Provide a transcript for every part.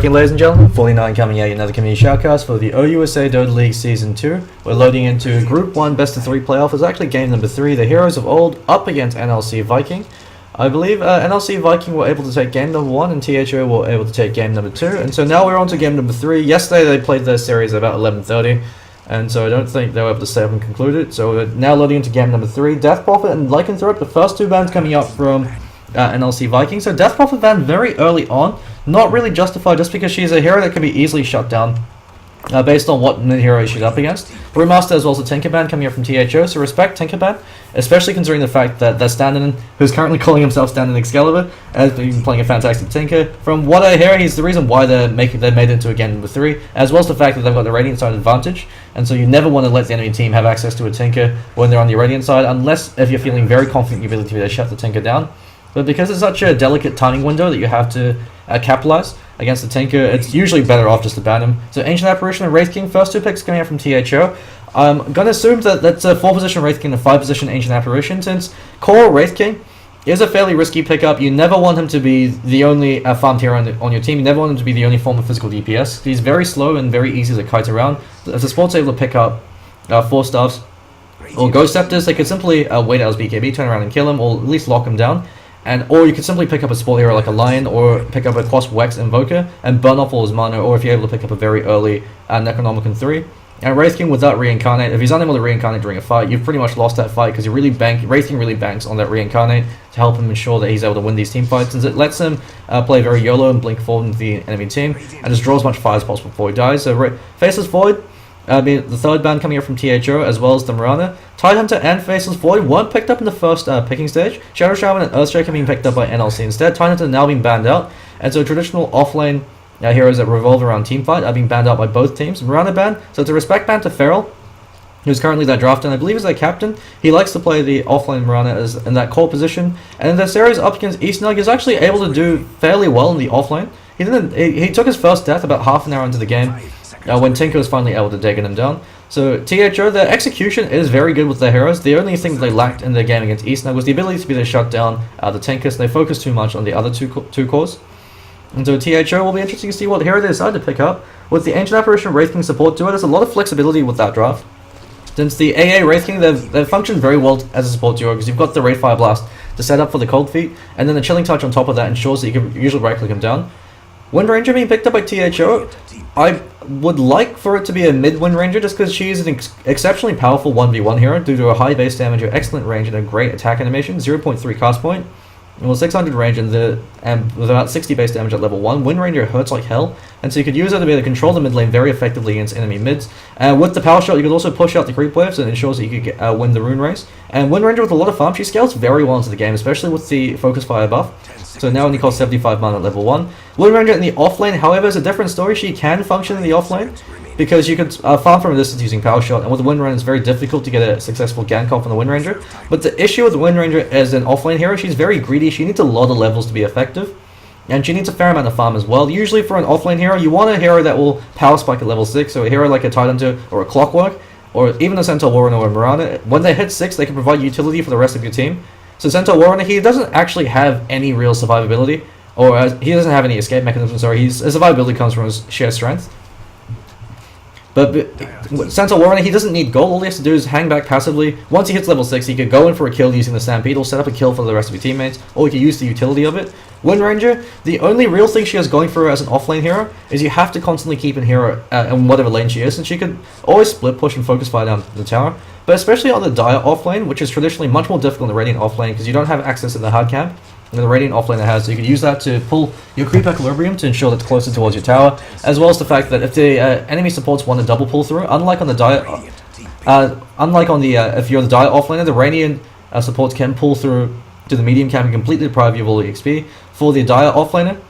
Viking, ladies and gentlemen. 49 coming out, another community shoutcast for the OUSA Dota League Season 2. We're loading into Group 1 Best of 3 playoff. It's actually game number 3, the Heroes of Old up against NLC Viking. I believe NLC Viking were able to take game number 1 and THO were able to take game number 2. And so now we're on to game number 3. Yesterday they played their series at about 11:30. And so I don't think they were able to stay up and conclude it. So we're now loading into game number 3. Death Prophet and Lycanthrope, the first two bans coming up from NLC Viking. So Death Prophet banned very early on. Not really justified just because she's a hero that can be easily shut down based on what mid-hero she's up against. Brewmaster as well as a Tinkerban coming up from THO, so respect Tinkerban, especially considering the fact that their stand-in, who's currently calling himself stand-in Excalibur, has been playing a fantastic Tinker. From what I hear, he's the reason why they made it into a game number 3, as well as the fact that they've got the Radiant side advantage, and so you never want to let the enemy team have access to a Tinker when they're on the Radiant side, unless if you're feeling very confident in your ability to shut the Tinker down. But because it's such a delicate timing window that you have to capitalize against the Tinker, it's usually better off just to ban him. So Ancient Apparition and Wraith King, first two picks coming out from THO. I'm going to assume that that's a 4-position Wraith King and a 5-position Ancient Apparition, since core Wraith King is a fairly risky pickup. You never want him to be the only farmed hero on your team. You never want him to be the only form of physical DPS. He's very slow and very easy to kite around. If the sport's able to pick up 4 staffs or Ghost Scepters, they could simply wait out his BKB, turn around and kill him, or at least lock him down. Or you could simply pick up a sport hero like a Lion, or pick up a Quas Wex Invoker and burn off all his mana, or if you're able to pick up a very early Necronomicon 3. And Wraith King without Reincarnate, if he's unable to Reincarnate during a fight, you've pretty much lost that fight, because Wraith King really banks on that Reincarnate to help him ensure that he's able to win these team fights, since it lets him play very YOLO and blink forward into the enemy team, and just draw as much fire as possible before he dies. So Faceless Void, the third ban coming up from THO, as well as the Mirana. Tidehunter and Faceless Void weren't picked up in the first picking stage. Shadow Shaman and Earthshaker being picked up by NLC instead. Tidehunter now being banned out, and so traditional offlane heroes that revolve around teamfight are being banned out by both teams. Mirana ban, so it's a respect ban to Feral, who's currently their draft, and I believe is their captain. He likes to play the offlane Mirana as in that core position, and in their series up against Eastnug, he's actually able to do fairly well in the offlane. He took his first death about half an hour into the game, when Tinker was finally able to dig him down. So THO, their execution is very good with their heroes. The only thing that they lacked in their game against Eastnug was the ability to be able to shut down the Tinker, so they focused too much on the other two cores. And so THO will be interesting to see what hero they decide to pick up. With the Ancient Apparition Wraith King support duo, there's a lot of flexibility with that draft. Since the AA Wraith King, they've functioned very well as a support duo, because you've got the Wraith Fire Blast to set up for the Cold Feet, and then the Chilling Touch on top of that ensures that you can usually right-click him down. Wind Ranger being picked up by THO, I would like for it to be a mid-Wind Ranger, just because she is an exceptionally powerful 1v1 hero due to a high base damage, her excellent range, and a great attack animation, 0.3 cast point, and 600 range, and with about 60 base damage at level 1. Wind Ranger hurts like hell, and so you could use her to be able to control the mid lane very effectively against enemy mids. With the power shot, you could also push out the creep waves, and it ensures that you could win the rune race. And Wind Ranger with a lot of farm, she scales very well into the game, especially with the focus fire buff. So now only costs 75 mana at level 1. Wind Ranger in the offlane, however, is a different story. She can function in the offlane, because you could farm from a distance using Power Shot, and with the Wind Ranger it's very difficult to get a successful gank off on the Wind Ranger. But the issue with the Wind Ranger as an offlane hero, she's very greedy. She needs a lot of levels to be effective, and she needs a fair amount of farm as well. Usually for an offlane hero, you want a hero that will Power Spike at level 6, so a hero like a Tidehunter or a Clockwork, or even a Centaur Warren or a Mirana. When they hit 6, they can provide utility for the rest of your team. So Centaur Warren, he doesn't actually have any real survivability, or he doesn't have any escape mechanism, sorry. His survivability comes from his sheer strength. But Centaur Warren, he doesn't need gold. All he has to do is hang back passively. Once he hits level 6, he could go in for a kill using the Stampede, or set up a kill for the rest of your teammates, or he could use the utility of it. Wind Ranger, the only real thing she has going for her as an offlane hero is you have to constantly keep in hero in whatever lane she is, and she could always split push and focus fire down the tower. But especially on the Dire offlane, which is traditionally much more difficult in the Radiant offlane, because you don't have access to the hard camp and the Radiant offlane it has, so you could use that to pull your creep equilibrium to ensure that's closer towards your tower, as well as the fact that if the enemy supports want to double pull through, unlike on the Dire, if you're the Dire offlaner, the Radiant supports can pull through to the medium camp and completely deprive you of all the XP. For the Dire offlaner,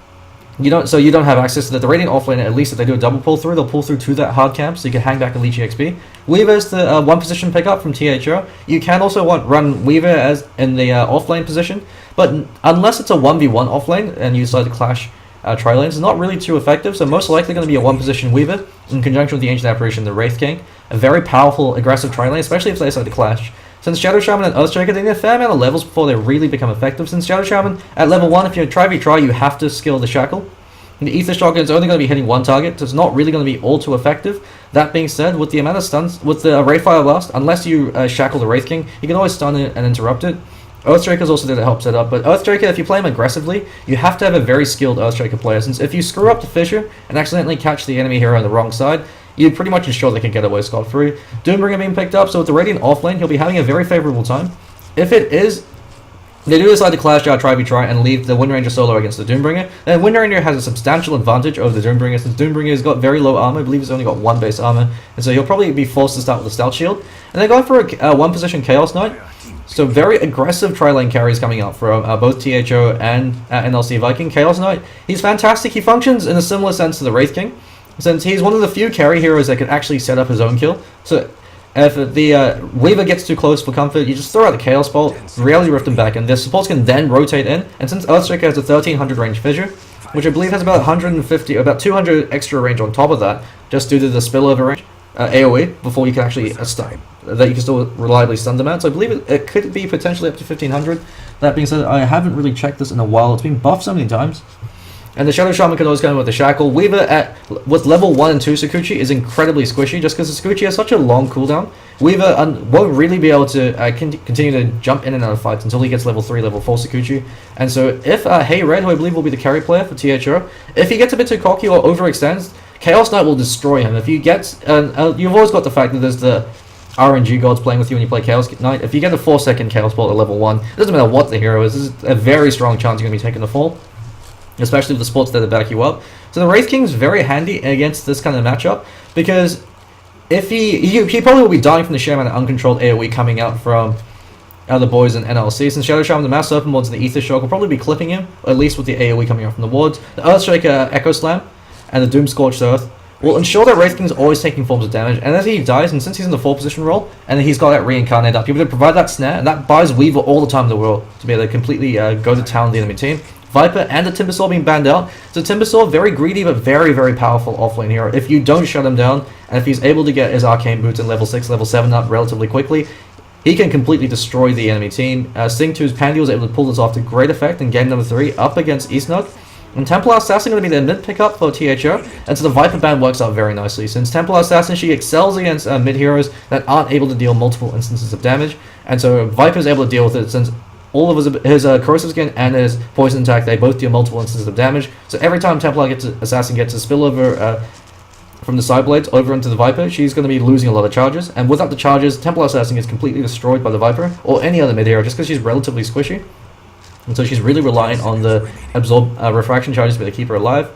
you don't have access to that. The Radiant offlaner, at least if they do a double pull through, they'll pull through to that hard camp, so you can hang back and leech XP. Weaver is the 1 position pickup from THO. You can also run Weaver as in the offlane position, but unless it's a 1v1 offlane and you decide to clash tri-lanes, it's not really too effective, so most likely going to be a 1 position Weaver in conjunction with the Ancient Apparition, the Wraith King. A very powerful, aggressive tri-lane, especially if they decide to clash. Since Shadow Shaman and Earthshaker, they need a fair amount of levels before they really become effective. Since Shadow Shaman, at level 1, if you try, you have to skill the Shackle. The Ether Shotgun is only going to be hitting one target, so it's not really going to be all too effective. That being said, with the amount of stuns, with the Wraith Fire Blast, unless you shackle the Wraith King, you can always stun it and interrupt it. Earthstraker is also there to help set up, but Earthstraker, if you play him aggressively, you have to have a very skilled Earthstraker player, since if you screw up the Fissure and accidentally catch the enemy hero on the wrong side, you pretty much ensure they can get away scot-free. Doombringer being picked up, so with the Radiant offlane, he'll be having a very favorable time. If it is, they do decide to Clash Jar try and leave the Wind Ranger solo against the Doombringer, then Wind Ranger has a substantial advantage over the Doombringer, since Doombringer has got very low armor. I believe he's only got 1 base armor, and so he'll probably be forced to start with a Stout Shield. And they're going for a 1-position Chaos Knight, so very aggressive tri-lane carries coming out from both THO and NLC Viking. Chaos Knight, he's fantastic. He functions in a similar sense to the Wraith King, since he's one of the few carry heroes that can actually set up his own kill. So if the Weaver gets too close for comfort, you just throw out the Chaos Bolt, Reality Rift him back, and the supports can then rotate in. And since Earthstriker has a 1300 range Fissure, which I believe has about 150, about 200 extra range on top of that, just due to the spillover range, AoE, before you can actually stun, that you can still reliably stun them at. So I believe it could be potentially up to 1500. That being said, I haven't really checked this in a while. It's been buffed so many times. And the Shadow Shaman can always go in with the Shackle. Weaver with level 1 and 2 Sakuchi is incredibly squishy, just because the Sakuchi has such a long cooldown. Weaver won't really be able to continue to jump in and out of fights until he gets level 3, level 4 Sakuchi. And so if Hey Red, who I believe will be the carry player for THO, if he gets a bit too cocky or overextends, Chaos Knight will destroy him. If you get, you've always got the fact that there's the RNG gods playing with you when you play Chaos Knight. If you get a 4-second Chaos Bolt at level 1, it doesn't matter what the hero is, there's a very strong chance you're going to be taking the fall, especially with the supports there to back you up. So the Wraith King's very handy against this kind of matchup, because if he probably will be dying from the Shaman and uncontrolled AoE coming out from the boys in NLC. Since Shadow Shaman, the Mass Serpent Wards, and the Ether Shock will probably be clipping him, at least with the AoE coming out from the wards. The Earthstraker Echo Slam and the Doom Scorched Earth will ensure that Wraith King's always taking forms of damage, and as he dies, and since he's in the 4 position role, and he's got that Reincarnate up, you'll be able to provide that snare, and that buys Weaver all the time in the world to be able to completely go to town the enemy team. Viper and the Timbersaw being banned out. So Timbersaw, very greedy but very, very powerful offlane hero. If you don't shut him down, and if he's able to get his Arcane Boots in level 6, level 7 up relatively quickly, he can completely destroy the enemy team. Sing 2's Pandy was able to pull this off to great effect in game number 3 up against Eastnug. And Templar Assassin going to be their mid pickup for THO, and so the Viper ban works out very nicely. Since Templar Assassin, she excels against mid heroes that aren't able to deal multiple instances of damage, and so Viper is able to deal with it since all of his Corrosive Skin and his Poison Attack, they both deal multiple instances of damage. So every time Templar Assassin gets a spillover from the side blades over into the Viper, she's going to be losing a lot of charges. And without the charges, Templar Assassin gets completely destroyed by the Viper or any other mid hero just because she's relatively squishy. And so she's really reliant on the absorb refraction charges to be able to keep her alive.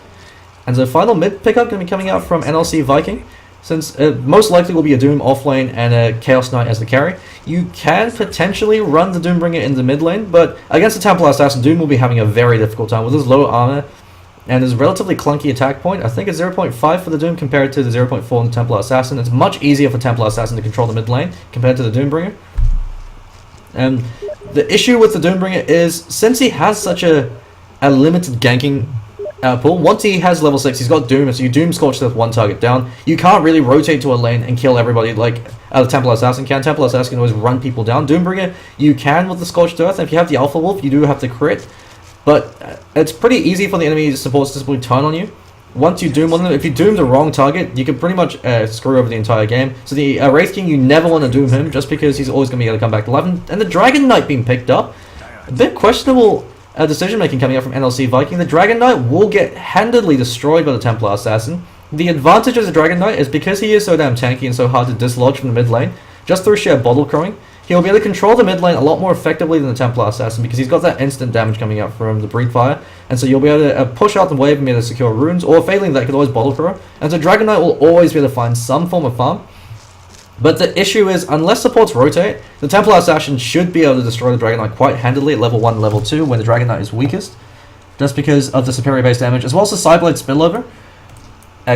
And the final mid pickup going to be coming out from NLC Viking. Since most likely will be a Doom offlane and a Chaos Knight as the carry, you can potentially run the Doombringer in the mid lane, but against the Templar Assassin, Doom will be having a very difficult time with his low armor and his relatively clunky attack point. I think it's 0.5 for the Doom compared to the 0.4 in the Templar Assassin. It's much easier for Templar Assassin to control the mid lane compared to the Doombringer. And the issue with the Doombringer is, since he has such a limited ganking pool, once he has level 6, he's got Doom, so you Doom Scorch with 1 target down. You can't really rotate to a lane and kill everybody like the Templar Assassin can. Templar Assassin can always run people down. Doombringer, you can with the Scorched Earth, and if you have the Alpha Wolf, you do have to crit, but it's pretty easy for the enemy supports to simply turn on you. Once you Doom one of them, if you Doom the wrong target, you can pretty much screw over the entire game. So the Wraith King, you never want to Doom him, just because he's always going to be able to come back to life. And the Dragon Knight being picked up, a bit questionable decision making coming out from NLC Viking. The Dragon Knight will get handedly destroyed by the Templar Assassin. The advantage of the Dragon Knight is because he is so damn tanky and so hard to dislodge from the mid lane, just through sheer bottle crowing, he'll be able to control the mid lane a lot more effectively than the Templar Assassin, because he's got that instant damage coming out from the Breed Fire, and so you'll be able to push out the wave and be able to secure runes, or failing that, you could always bottle crow, and so Dragon Knight will always be able to find some form of farm. But the issue is, unless supports rotate, the Templar Assassin should be able to destroy the Dragon Knight quite handily at level 1 and level 2 when the Dragon Knight is weakest, just because of the superior base damage, as well as the Sideblade spillover,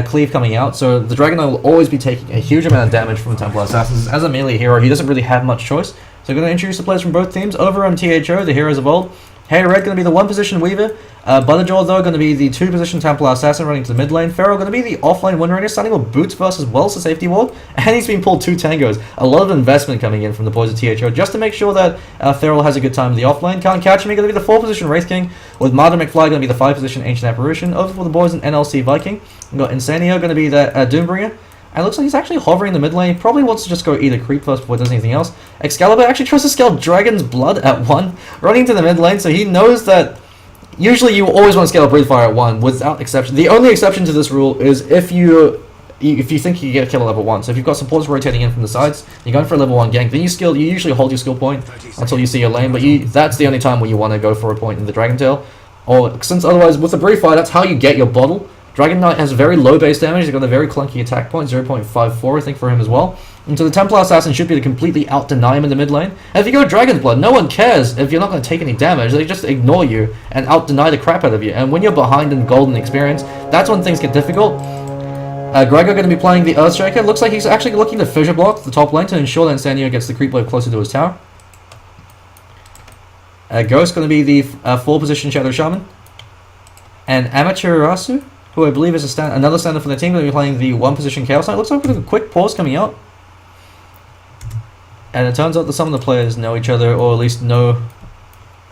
cleave coming out, so the Dragon Knight will always be taking a huge amount of damage from the Templar Assassins. As a melee hero, he doesn't really have much choice, so I'm going to introduce the players from both teams. Over on THO, the Heroes of Old, Hey Red going to be the 1-position Weaver. Butterjaw, though, going to be the 2-position Templar Assassin running to the mid lane. Pharaoh going to be the offlane Wind Ranger, starting with Boots first as well as the safety ward. And he's been pulled 2 tangos. A lot of investment coming in from the boys at THO just to make sure that Feral has a good time in the offlane. Can't Catch Me going to be the 4-position Wraith King, with Martin McFly going to be the 5-position Ancient Apparition. Over for the boys in NLC Viking. We've got Insanio going to be the Doombringer. And it looks like he's actually hovering in the mid lane. He probably wants to just go either creep first before he does anything else. Excalibur actually tries to scale Dragon's Blood at 1, running to the mid lane, so he knows that usually you always want to scale Breathe Fire at 1, without exception. The only exception to this rule is if you think you get a kill at level 1. So if you've got supports rotating in from the sides, you're going for a level 1 gank, then you usually hold your skill point until you see your lane, but that's the only time when you want to go for a point in the Dragon Tail. Or, since otherwise, with the Breathe Fire, that's how you get your bottle. Dragon Knight has very low base damage, he's got a very clunky attack point, 0.54 I think for him as well. And so the Templar Assassin should be able to completely out-deny him in the mid lane. And if you go Dragon's Blood, no one cares if you're not going to take any damage, they just ignore you and out-deny the crap out of you. And when you're behind in golden experience, that's when things get difficult. Gregor going to be playing the Earthshaker. Looks like he's actually looking to fissure block the top lane to ensure that Insanio gets the creep wave closer to his tower. Ghost going to be the 4-position Shadow Shaman. And Amaterasu, who I believe is another standard for the team, going to be playing the 1-position Chaos Knight. Looks like we've got a quick pause coming out. And it turns out that some of the players know each other, or at least know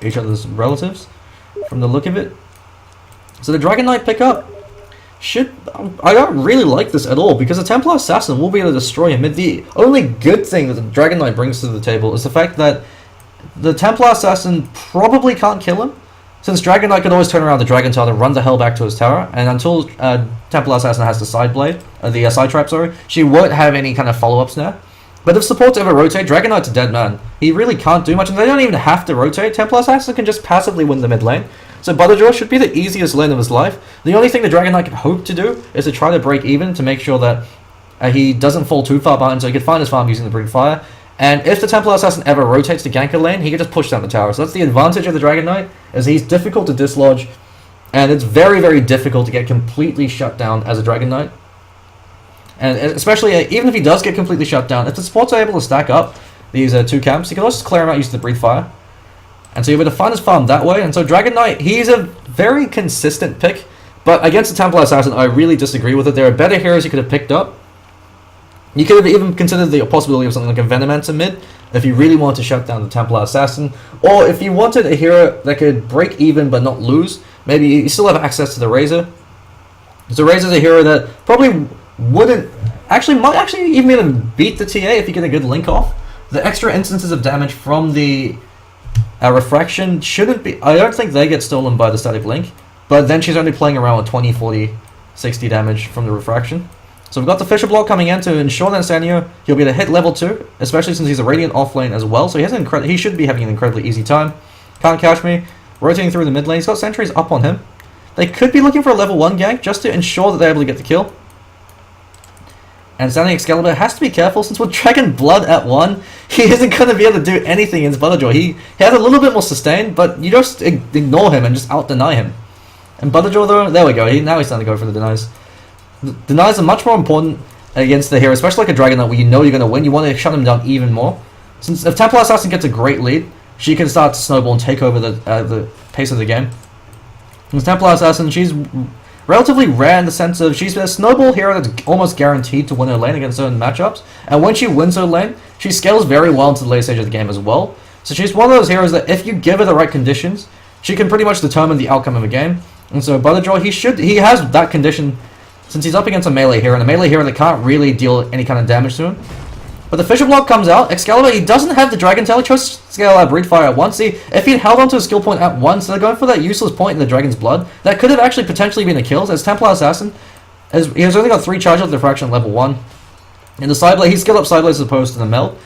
each other's relatives, from the look of it. So the Dragon Knight pickup I don't really like this at all, because the Templar Assassin will be able to destroy him. The only good thing that the Dragon Knight brings to the table is the fact that the Templar Assassin probably can't kill him, since Dragon Knight could always turn around the Dragon Tail and run the hell back to his tower, and until Templar Assassin has the side blade, the side trap, sorry, she won't have any kind of follow-up snare. But if supports ever rotate, Dragon Knight's a dead man. He really can't do much, and they don't even have to rotate. Templar Assassin can just passively win the mid lane. So Butterjaw should be the easiest lane of his life. The only thing the Dragon Knight can hope to do is to try to break even to make sure that he doesn't fall too far behind, so he can find his farm using the Breathe Fire. And if the Templar Assassin ever rotates to gank a lane, he can just push down the tower. So that's the advantage of the Dragon Knight, is he's difficult to dislodge, and it's very, very difficult to get completely shut down as a Dragon Knight. And especially, even if he does get completely shut down, if the supports are able to stack up these 2 camps, he can also just clear him out using the Breathe Fire. And so you're able to find his farm that way. And so Dragon Knight, he's a very consistent pick, but against the Templar Assassin, I really disagree with it. There are better heroes you could have picked up. You could have even considered the possibility of something like a Venomancer mid, if you really wanted to shut down the Templar Assassin. Or if you wanted a hero that could break even but not lose, maybe you still have access to the Razor. So Razor's a hero that probably might actually even be able to beat the TA if you get a good link off. The extra instances of damage from the refraction shouldn't be, I don't think they get stolen by the static link, but then she's only playing around with 20, 40, 60 damage from the refraction. So we've got the Fissure Block coming in to ensure that Sanyo, he'll be able to hit level 2, especially since he's a Radiant offlane as well, so he should be having an incredibly easy time. Can't Catch Me, rotating through the mid lane, he's got sentries up on him. They could be looking for a level 1 gank just to ensure that they're able to get the kill. And Standing Excalibur has to be careful, since with Dragon Blood at 1, he isn't going to be able to do anything against Butterjaw. He has a little bit more sustain, but you just ignore him and just out-deny him. And Butterjaw, though, there we go, now he's starting to go for the denies. Denies are much more important against the hero, especially like a Dragon Knight where you know you're going to win. You want to shut him down even more. Since if Templar Assassin gets a great lead, she can start to snowball and take over the pace of the game. And Templar Assassin, she's relatively rare in the sense of she's a snowball hero that's almost guaranteed to win her lane against certain matchups. And when she wins her lane, she scales very well into the late stage of the game as well. So she's one of those heroes that if you give her the right conditions, she can pretty much determine the outcome of a game. And so Butterjaw, he has that condition since he's up against a melee hero, and a melee hero that can't really deal any kind of damage to him. But the Fissure Block comes out. Excalibur, he doesn't have the Dragon Tail. He chose to scale Breathe Fire at 1. See, if he'd held onto a skill point at 1, so they're going for that useless point in the Dragon's Blood, that could have actually potentially been a kill, as Templar Assassin, he has only got 3 charges of the fraction at level 1. In the Sideblade, he scaled up Sideblade as opposed to the Melt,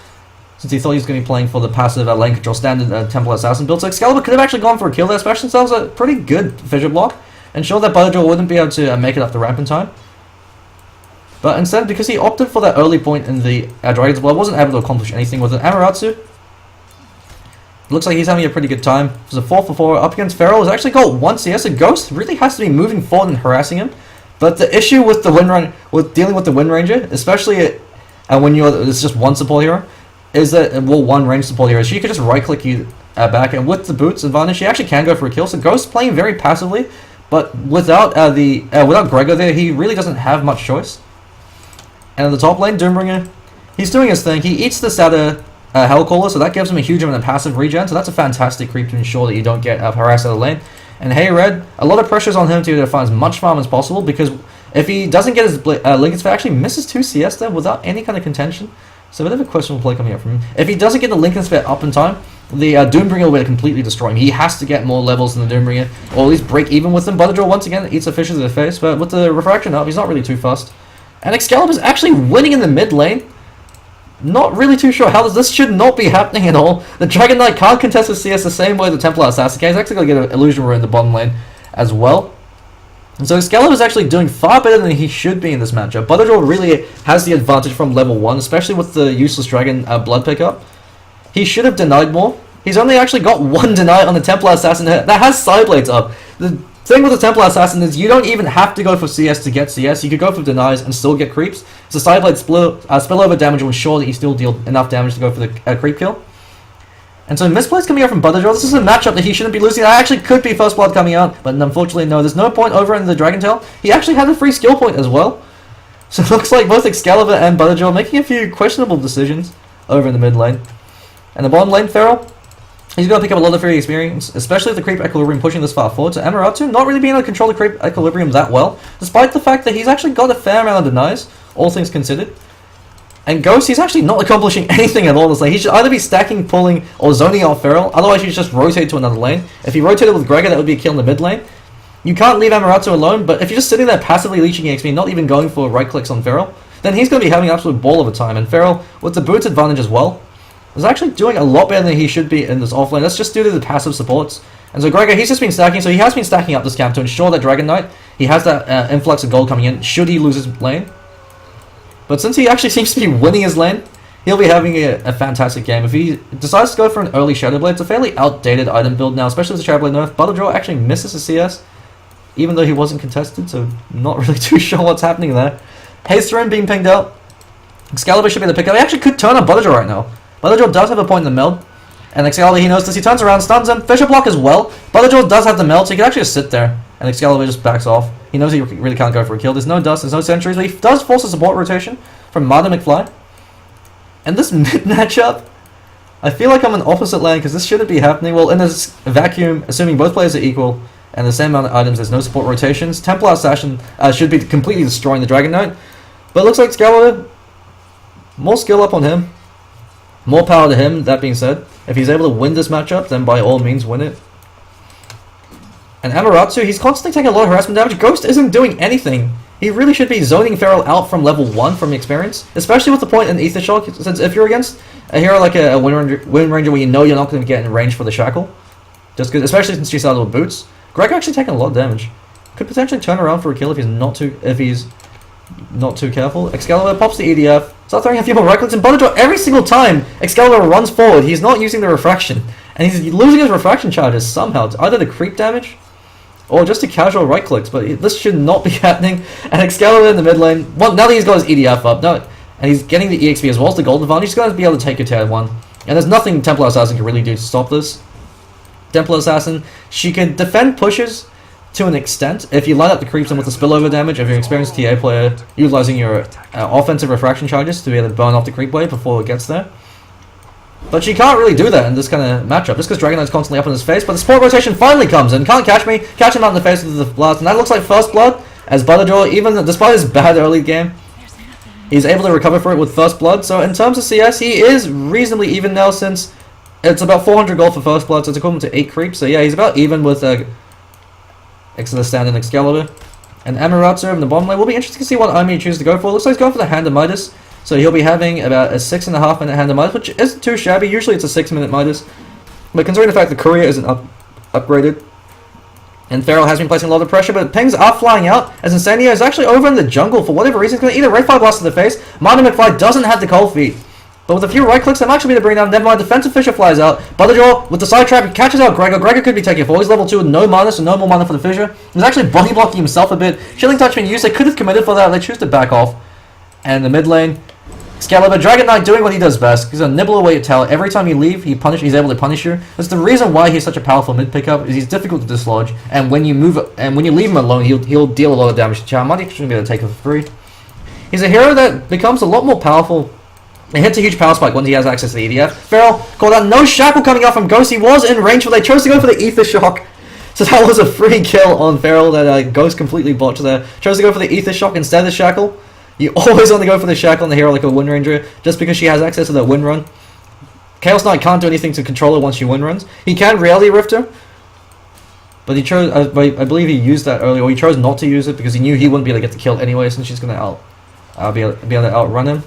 since he thought he was going to be playing for the passive lane control standard Templar Assassin build. So Excalibur could have actually gone for a kill there, especially since that was a pretty good Fissure Block, and showed that Butterjaw wouldn't be able to make it up the ramp in time. But instead, because he opted for that early point in the Dragon's Blood, wasn't able to accomplish anything with it. Amaterasu, looks like he's having a pretty good time. It's a 4-for-4 up against Feral. He's actually got 1 CS. A Ghost really has to be moving forward and harassing him. But the issue with the dealing with the Wind Ranger, especially when it's just one support hero, is that, well, one range support hero, she could just right-click you back, and with the boots advantage, he actually can go for a kill. So Ghost playing very passively, but without without Gregor there, he really doesn't have much choice. And in the top lane, Doombringer, he's doing his thing. He eats this out of Hellcaller, so that gives him a huge amount of passive regen. So that's a fantastic creep to ensure that you don't get harassed out of the lane. And Hey Red, a lot of pressure's on him to find as much farm as possible, because if he doesn't get his Lincoln Sphere, actually misses 2 CS there without any kind of contention. So a bit of a questionable play coming up from him. If he doesn't get the Lincoln Sphere up in time, the Doombringer will completely destroy him. He has to get more levels than the Doombringer, or at least break even with him. Butterjaw once again eats a fish to the face, but with the refraction up, he's not really too fussed. And Excalibur's actually winning in the mid lane. Not really too sure how this should not be happening at all. The Dragon Knight can't contest with CS the same way the Templar Assassin can. He's actually going to get an Illusion Rune in the bottom lane as well. And so Excalibur's actually doing far better than he should be in this matchup. Butterjaw really has the advantage from level 1, especially with the useless Dragon Blood pickup. He should have denied more. He's only actually got 1 deny on the Templar Assassin that has Sideblades up. The thing with the Templar Assassin is you don't even have to go for CS to get CS. You could go for denies and still get creeps. So Sideblade spillover damage will ensure that you still deal enough damage to go for the creep kill. And so misplays coming out from Butterjaw. This is a matchup that he shouldn't be losing. That actually could be First Blood coming out, but unfortunately no. There's no point over in the Dragon Tail. He actually had a free skill point as well. So it looks like both Excalibur and Butterjaw making a few questionable decisions over in the mid lane. And the bottom lane, Feral, he's going to pick up a lot of free experience, especially with the creep equilibrium pushing this far forward. So Amaratu not really being able to control the creep equilibrium that well, despite the fact that he's actually got a fair amount of denies, all things considered. And Ghost, he's actually not accomplishing anything at all in this lane. He should either be stacking, pulling, or zoning out Feral, otherwise he should just rotate to another lane. If he rotated with Gregor, that would be a kill in the mid lane. You can't leave Amaratu alone, but if you're just sitting there passively leeching EXP, not even going for right clicks on Feral, then he's going to be having an absolute ball of a time. And Feral, with the boots advantage as well, is actually doing a lot better than he should be in this offlane. That's just due to the passive supports. And so Gregor, he's just been stacking, so he has been stacking up this camp to ensure that Dragon Knight, he has that influx of gold coming in, should he lose his lane. But since he actually seems to be winning his lane, he'll be having a fantastic game. If he decides to go for an early Shadow Blade, it's a fairly outdated item build now, especially with the Shadow Blade nerf. Butterjaw actually misses a CS, even though he wasn't contested, so not really too sure what's happening there. Haste Rune being pinged out. Excalibur should be the pickup. He actually could turn on Butterjaw right now. Butterjaw does have a point in the meld, and Excalibur, he knows this. He turns around, stuns him, Fisher block as well. Butterjaw does have the meld, so he can actually just sit there, and Excalibur just backs off. He knows he really can't go for a kill. There's no dust, there's no sentries, but he does force a support rotation from Martin McFly. And this mid matchup, I feel like I'm in opposite lane because this shouldn't be happening. Well, in this vacuum, assuming both players are equal and the same amount of items, there's no support rotations. Templar Assassin should be completely destroying the Dragon Knight. But it looks like Excalibur, more skill up on him. More power to him, that being said. If he's able to win this matchup, then by all means win it. And Amaratu, he's constantly taking a lot of harassment damage. Ghost isn't doing anything. He really should be zoning Feral out from level 1 from experience. Especially with the point in Ether Shock, since if you're against a hero like a Wind Ranger where you know you're not going to get in range for the Shackle, just good, especially since she started with boots, Greg actually taking a lot of damage. Could potentially turn around for a kill if he's not too careful. Excalibur pops the EDF, starts throwing a few more right clicks, and Butterjaw every single time Excalibur runs forward, he's not using the refraction. And he's losing his refraction charges somehow, either the creep damage or just to casual right clicks, but this should not be happening. And Excalibur in the mid lane, well, now that he's got his EDF up, and he's getting the EXP as well as the gold advantage, he's going to be able to take a tier 1. And there's nothing Templar Assassin can really do to stop this. Templar Assassin, she can defend pushes to an extent if you line up the creeps in with the spillover damage. If you're an experienced TA player, utilizing your offensive refraction charges to be able to burn off the creep wave before it gets there. But she can't really do that in this kind of matchup, just because Dragon Knight's constantly up in his face. But the support rotation finally comes in. Can't catch me. Catch him out in the face with the blast. And that looks like First Blood, as Butterjaw, even despite his bad early game, he's able to recover for it with First Blood. So in terms of CS, he is reasonably even now, since it's about 400 gold for First Blood, so it's equivalent to 8 creeps. So yeah, he's about even with the standing Excalibur. And Amaratu in the bottom lane. Will be interesting to see what army he chooses to go for. Looks like he's going for the Hand of Midas. So he'll be having about a 6.5 minute Hand of Midas, which isn't too shabby. Usually it's a 6-minute Midas. But considering the fact the courier isn't upgraded, and Feral has been placing a lot of pressure, but pings are flying out, as Incendio is actually over in the jungle for whatever reason. He's going to eat a Wraith Fire Blast to the face. Martin McFly doesn't have the cold feet. But with a few right clicks, I'm actually going to bring down. Never mind, Defensive Fissure flies out. Butterjaw with the side trap, he catches out Gregor. Gregor could be taking 4. He's level 2 with no mana, so no more mana for the Fissure. He's actually body blocking himself a bit. Chilling Touch being used. They could have committed for that. They choose to back off. And the mid lane, Excalibur, Dragon Knight doing what he does best. He's gonna nibble away your tower. Every time you leave, he's able to punish you. That's the reason why he's such a powerful mid pickup, is he's difficult to dislodge, and when you leave him alone, he'll deal a lot of damage to tower. Might actually be able to take him for free. He's a hero that becomes a lot more powerful. It hits a huge power spike when he has access to the EDF. Feral called out no shackle coming out from Ghost. He was in range, but they chose to go for the Ether Shock. So that was a free kill on Feral that Ghost completely botched there. Chose to go for the Ether Shock instead of the Shackle. You always want to go for the Shackle on the hero like a Wind Ranger, just because she has access to that Wind Run. Chaos Knight can't do anything to control her once she Wind Runs. He can Reality Rift her, but he chose, I believe he used that earlier, or he chose not to use it because he knew he wouldn't be able to get the kill anyway, since she's going to be able to outrun him.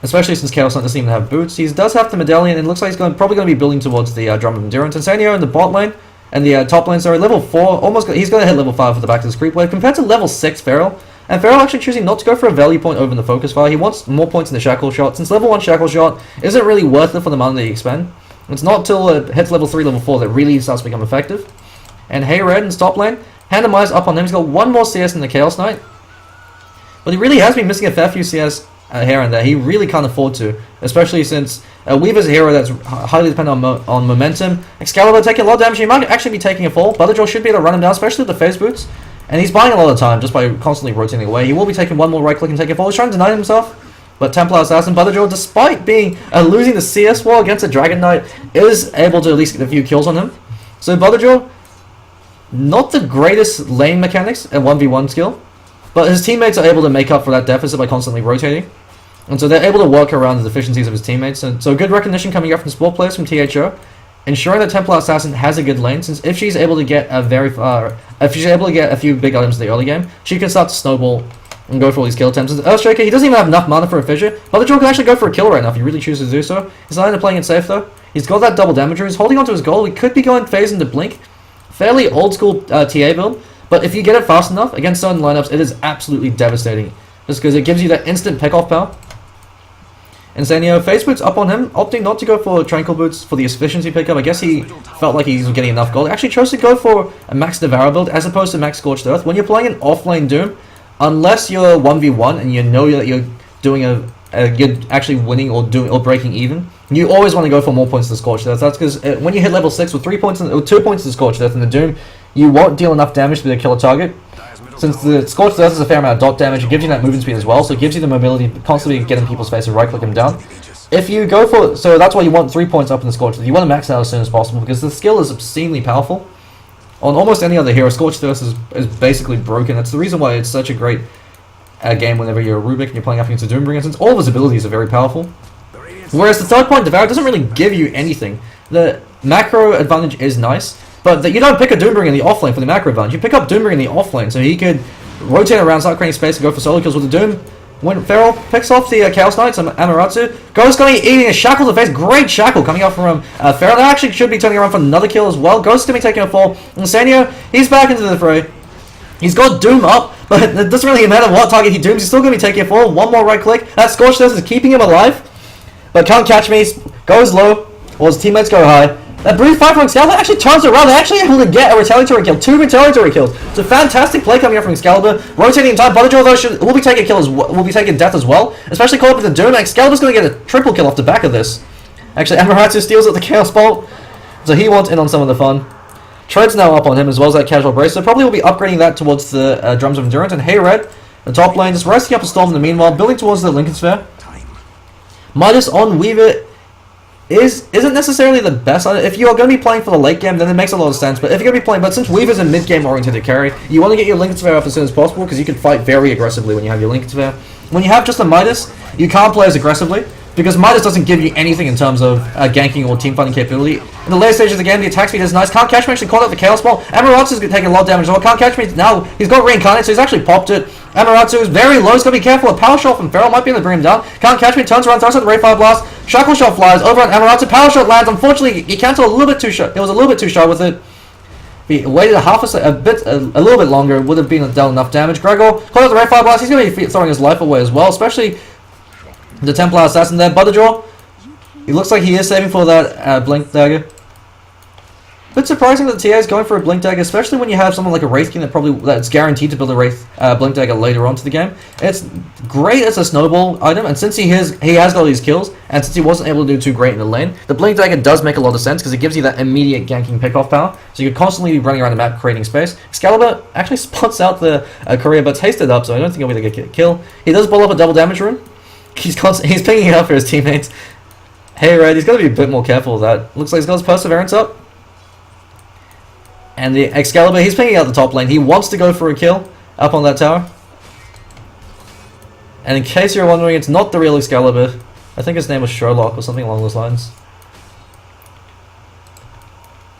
Especially since Chaos Knight doesn't even have boots. He does have the medallion, and it looks like he's probably going to be building towards the Drum of Endurance. And Sanyo in the bot lane, and the top lane, sorry, level 4, he's going to hit level 5 for the back of his creep wave, compared to level 6 Feral. And Feral actually choosing not to go for a value point over in the focus fire. He wants more points in the Shackle Shot, since level 1 Shackle Shot isn't really worth it for the mana that you expend. It's not till it hits level 3, level 4 that really starts to become effective. And Hey Red in top lane, Handemize up on him. He's got one more CS than the Chaos Knight, but he really has been missing a fair few CS here and there. He really can't afford to, especially since Weaver's a hero that's highly dependent on momentum. Excalibur taking a lot of damage. He might actually be taking a fall. Butterjaw should be able to run him down, especially with the phase boots. And he's buying a lot of time just by constantly rotating away. He will be taking one more right click and take a fall. He's trying to deny himself. But Templar Assassin, Butterjaw, despite being losing the CS war against a Dragon Knight, is able to at least get a few kills on him. So Butterjaw, not the greatest lane mechanics and 1v1 skill, but his teammates are able to make up for that deficit by constantly rotating. And so they're able to work around the deficiencies of his teammates. And so good recognition coming up from sport players from THO, ensuring that Templar Assassin has a good lane, since if she's able to get a few big items in the early game, she can start to snowball and go for all these kill attempts. Earthshaker, he doesn't even have enough mana for a fissure, but the Joe can actually go for a kill right now if he really chooses to do so. He's not even playing it safe though. He's got that double damage, he's holding onto his goal. He could be going phase into Blink. Fairly old school TA build, but if you get it fast enough against certain lineups, it is absolutely devastating. Just because it gives you that instant pick off power. And Sanyo, phase boots up on him, opting not to go for tranquil boots for the efficiency pickup. I guess he felt like he was getting enough gold. Actually chose to go for a max Devour build as opposed to max Scorched Earth. When you're playing an offlane Doom, unless you're 1v1 and you know that you're doing you're actually winning or breaking even, you always want to go for more points to Scorched Earth. That's because when you hit level 6 with 3 points or 2 points to Scorched Earth in the Doom, you won't deal enough damage to kill a target. Since the Scorched Earth is a fair amount of dot damage, it gives you that movement speed as well, so it gives you the mobility to constantly get in people's face and right click them down. If you go for, so that's why you want 3 points up in the Scorched Earth. You want to max it out as soon as possible because the skill is obscenely powerful. On almost any other hero, Scorched Earth is basically broken. That's the reason why it's such a great game whenever you're a Rubik and you're playing up against a Doombringer, since all of his abilities are very powerful. Whereas the third point, Devour, doesn't really give you anything. The macro advantage is nice, but you don't pick a Doombringer in the offlane for the macro advantage. You pick up Doombringer in the offlane, so he could rotate around, start creating space, and go for solo kills with the Doom. When Feral picks off the Chaos Knights and Amaterasu, Ghost going to be eating a shackle to the face. Great shackle coming out from Feral. That actually should be turning around for another kill as well. Ghost is going to be taking a fall. And Sanyo, he's back into the fray. He's got Doom up, but it doesn't really matter what target he dooms. He's still going to be taking a fall. One more right click. That Scorched Earth is keeping him alive. But can't catch me. Goes low, while his teammates go high. That Breathe 5 from Excalibur actually turns around. They're actually able to get a retaliatory kill. 2 retaliatory kills. It's a fantastic play coming up from Excalibur. Rotating in time. Butterjaw though will be taking death as well. Especially caught up with the Doom. Excalibur's going to get a triple kill off the back of this. Actually, Amaterasu steals at the Chaos Bolt, so he wants in on some of the fun. Tread's now up on him as well as that Casual Brace, so probably will be upgrading that towards the Drums of Endurance. And Hey Red, the top lane, just resting up a Storm in the meanwhile, building towards the Lincoln Sphere. Midas on Weaver isn't necessarily the best. If you're going to be playing for the late game, then it makes a lot of sense. But if you're going to be playing, but since Weaver's a mid-game oriented carry, you want to get your Lincoln Sphere up as soon as possible because you can fight very aggressively when you have your Lincoln Sphere. When you have just a Midas, you can't play as aggressively because Midas doesn't give you anything in terms of ganking or team fighting capability. In the later stages of the game, the attack speed is nice. Can't Catch Me actually caught out the Chaos Ball. Amaterasu is taking a lot of damage as well. Can't Catch Me now. He's got Reincarnate, so he's actually popped it. Amaterasu is very low. He's got to be careful. A Power Shot from Feral might be able to bring him down. Can't Catch Me turns around, throws out the Ray Fire Blast. Shackle Shot flies over on Amaterasu. Power Shot lands. Unfortunately, he canceled a little bit too short. It was a little bit too sharp with it. If he waited a little bit longer, it would have been dealt enough damage. Gregor caught out the Ray Fire Blast. He's going to be throwing his life away as well, especially the Templar Assassin there. Butterjaw. He looks like he is saving for that Blink Dagger. Bit surprising that TA is going for a Blink Dagger, especially when you have someone like a Wraith King that's guaranteed to build a Wraith Blink Dagger later on to the game. It's great as a snowball item, and since he has got all these kills, and since he wasn't able to do too great in the lane, the Blink Dagger does make a lot of sense because it gives you that immediate ganking pickoff power. So you could constantly be running around the map creating space. Excalibur actually spots out the courier, but hasted up, so I don't think he'll be able to get a kill. He does ball up a double damage rune. He's picking it up for his teammates. Hey Red, he's got to be a bit more careful of that. Looks like he's got his Perseverance up. And the Excalibur, he's picking out the top lane. He wants to go for a kill up on that tower. And in case you're wondering, it's not the real Excalibur. I think his name was Sherlock or something along those lines.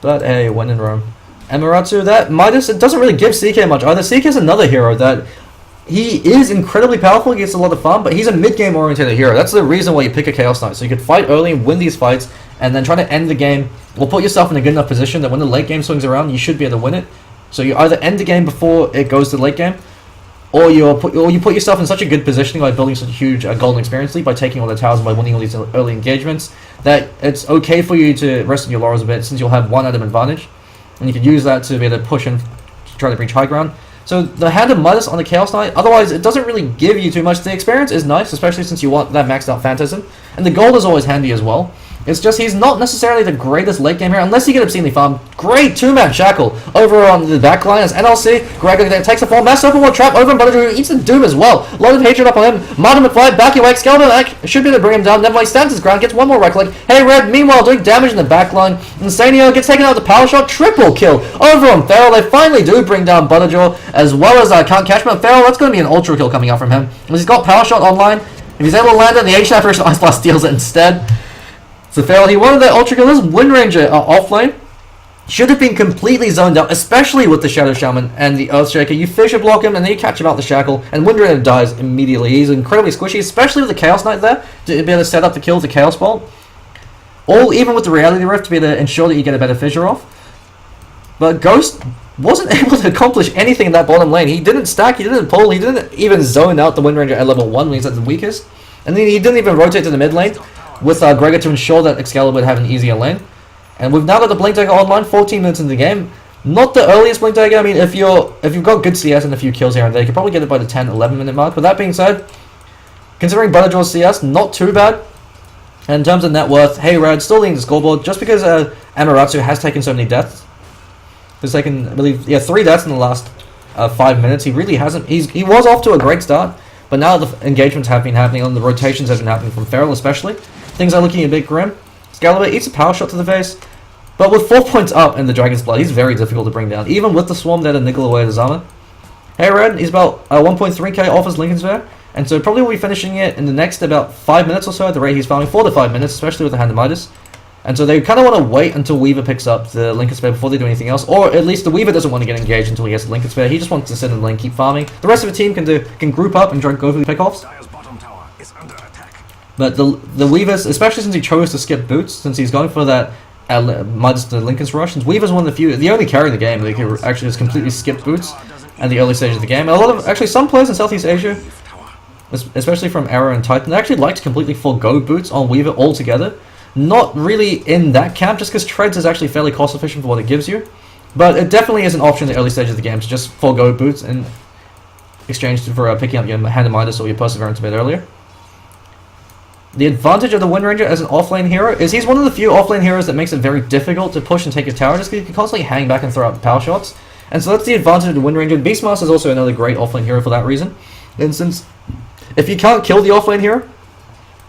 But hey, when in Rome. Amaratsu, that Midas, it doesn't really give CK much either. CK is another hero that he is incredibly powerful, he gets a lot of fun, but he's a mid-game oriented hero. That's the reason why you pick a Chaos Knight. So you could fight early and win these fights, and then try to end the game, or put yourself in a good enough position that when the late game swings around, you should be able to win it. So you either end the game before it goes to the late game, or you put yourself in such a good positioning by building such a huge golden experience lead by taking all the towers and by winning all these early engagements, that it's okay for you to rest on your laurels a bit, since you'll have one item advantage, and you can use that to be able to push and try to reach high ground. So the Hand of Midas on the Chaos Knight, otherwise it doesn't really give you too much. The experience is nice, especially since you want that maxed out Phantasm, and the gold is always handy as well. It's just he's not necessarily the greatest late game here, unless you get obscenely farmed. Great two-man shackle over on the back line as NLC. Gregor takes the fall. Mass open world trap over him, but he eats the Doom as well. A lot of hatred up on him. Martin McFly back away. Excalibur should be able to bring him down. Nevermind, stands his ground, gets one more right click. Hey Red, meanwhile, doing damage in the back line. Insanio gets taken out with a power shot. Triple kill over on Feral. They finally do bring down Butterjaw, as well as Can't Catch Me. Feral, that's going to be an ultra kill coming out from him. He's got power shot online. If he's able to land it, the H Apparition Ice Blast steals it instead. So Feral, he wanted that Ultra Kill. This Wind Ranger offlane should have been completely zoned out, especially with the Shadow Shaman and the Earthshaker. You Fissure block him, and then you catch him out the Shackle, and Wind Ranger dies immediately. He's incredibly squishy, especially with the Chaos Knight there, to be able to set up the kill with the Chaos Bolt. Or even with the Reality Rift to be able to ensure that you get a better Fissure off. But Ghost wasn't able to accomplish anything in that bottom lane. He didn't stack, he didn't pull, he didn't even zone out the Wind Ranger at level 1 when he's at the weakest. And then he didn't even rotate to the mid lane with Gregor to ensure that Excalibur would have an easier lane. And we've now got the Blink Dagger online, 14 minutes into the game. Not the earliest Blink Dagger. I mean, if you've got good CS and a few kills here and there, you could probably get it by the 10-11 minute mark. But that being said, considering Butterjaw's CS, not too bad. And in terms of net worth, hey Red, still leading the scoreboard, just because Amaratsu has taken so many deaths. He's taken, I believe, 3 deaths in the last 5 minutes. He really hasn't. He was off to a great start, but now the engagements have been happening, and the rotations have been happening from Feral especially. Things are looking a bit grim. Excalibur eats a power shot to the face, but with 4 points up in the Dragon's Blood, he's very difficult to bring down, even with the Swarm there to nickel away his armor. Hey Red, he's about 1.3k off his Lincoln Sphere, and so probably will be finishing it in the next about 5 minutes or so at the rate he's farming, 4 to 5 minutes, especially with the Hand of Midas. And so they kind of want to wait until Weaver picks up the Lincoln Sphere before they do anything else, or at least the Weaver doesn't want to get engaged until he gets the Lincoln Sphere. He just wants to sit in the lane, keep farming. The rest of the team can group up and try to go for the pickoffs. But the Weavers, especially since he chose to skip boots, since he's going for that Midas to Lincoln's rush, since Weaver's one of the few, the only carry in the game that can actually just completely skip boots at the early stage of the game. And actually some players in Southeast Asia, especially from Arrow and Titan, they actually like to completely forego boots on Weaver altogether. Not really in that camp, just because Treads is actually fairly cost efficient for what it gives you. But it definitely is an option in the early stage of the game to just forego boots in exchange for picking up your Hand of Midas or your Perseverance a bit earlier. The advantage of the Wind Ranger as an offlane hero is he's one of the few offlane heroes that makes it very difficult to push and take a tower, just because you can constantly hang back and throw out power shots. And so that's the advantage of the Wind Ranger. Beastmaster is also another great offlane hero for that reason. And since if you can't kill the offlane hero,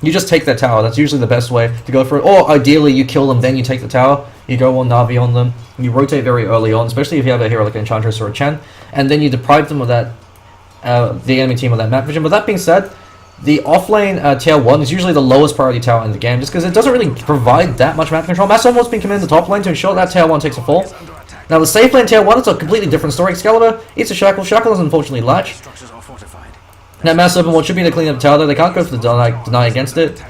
you just take that tower. That's usually the best way to go for it. Or ideally, you kill them, then you take the tower. You go on Navi on them. You rotate very early on, especially if you have a hero like an Enchantress or a Chen. And then you deprive them of that, the enemy team of that map vision. But that being said, the offlane tier 1 is usually the lowest priority tower in the game, just because it doesn't really provide that much map control. Mass almost been committed to the top lane to ensure that tier 1 takes a fall. Now the safe lane tier 1 is a completely different story. Excalibur eats a Shackle. Shackle doesn't unfortunately latch. Now Mass Open World should be the clean up tower though. They can't go for the deny against it.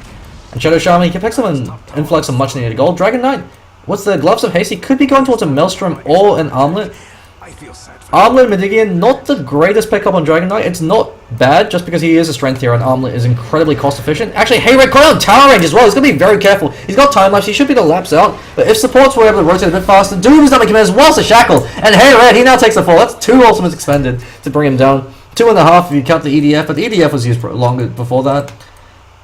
And Shadow Shaman, he can pick up an influx of much needed gold. Dragon Knight, what's the Gloves of Haste? He could be going towards a Maelstrom or an Armlet. Armlet Medigian, not the greatest pickup on Dragon Knight. It's not bad just because he is a strength hero and armlet is incredibly cost efficient. Actually, hey Red caught on tower range as well. He's going to be very careful. He's got time lapse. He should be able to lapse out. But if supports were able to rotate a bit faster, Doom is not making as well as a shackle. And hey Red, he now takes the fall. That's 2 ultimates expended to bring him down. 2.5 if you count the EDF, but the EDF was used longer before that.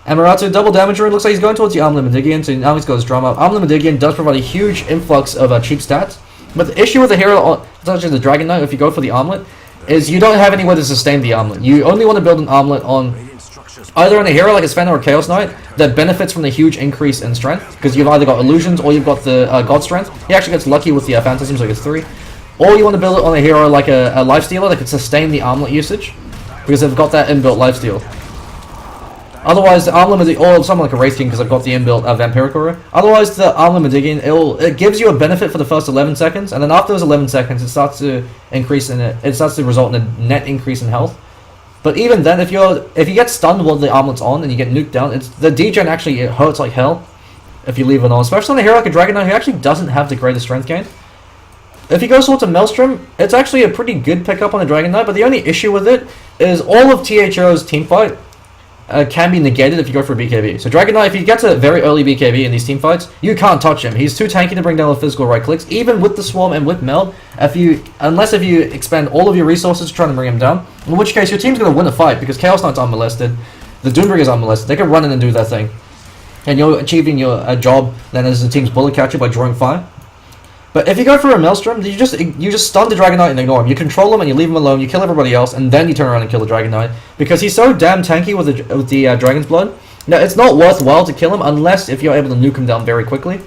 Amaratu, double damage rune. Looks like he's going towards the Armlet Medigian, so now he's got his drum up. Armlet Medigian does provide a huge influx of cheap stats. But the issue with the hero, such as the Dragon Knight, if you go for the armlet, is you don't have anywhere to sustain the armlet. You only want to build an armlet on either on a hero like a Sven or a Chaos Knight that benefits from the huge increase in strength, because you've either got illusions or you've got the God Strength. He actually gets lucky with the Phantasm, so he gets 3. Or you want to build it on a hero like a Lifestealer that can sustain the armlet usage, because they've got that inbuilt lifesteal. Otherwise, the Armlet or someone like a Wraith King, because I've got the inbuilt Vampiric Aura. Otherwise, the Armlet Medigian, it gives you a benefit for the first 11 seconds, and then after those 11 seconds, it starts to increase in it starts to result in a net increase in health. But even then, if you get stunned while the armlet's on and you get nuked down, the degen actually it hurts like hell if you leave it on, especially on a hero like a Dragon Knight who actually doesn't have the greatest strength gain. If you go towards a Maelstrom, it's actually a pretty good pickup on a Dragon Knight, but the only issue with it is all of THO's teamfight can be negated if you go for a BKB. So Dragon Knight, if he gets a very early BKB in these team fights, you can't touch him. He's too tanky to bring down with physical right clicks. Even with the Swarm and with Meld, unless if you expend all of your resources trying to bring him down, in which case your team's going to win a fight because Chaos Knight's unmolested, the Doombringer's unmolested, they can run in and do their thing. And you're achieving your job then as the team's bullet catcher by drawing fire. But if you go for a Maelstrom, you just stun the Dragon Knight and ignore him. You control him and you leave him alone, you kill everybody else, and then you turn around and kill the Dragon Knight. Because he's so damn tanky with the Dragon's Blood. Now, it's not worthwhile to kill him unless if you're able to nuke him down very quickly.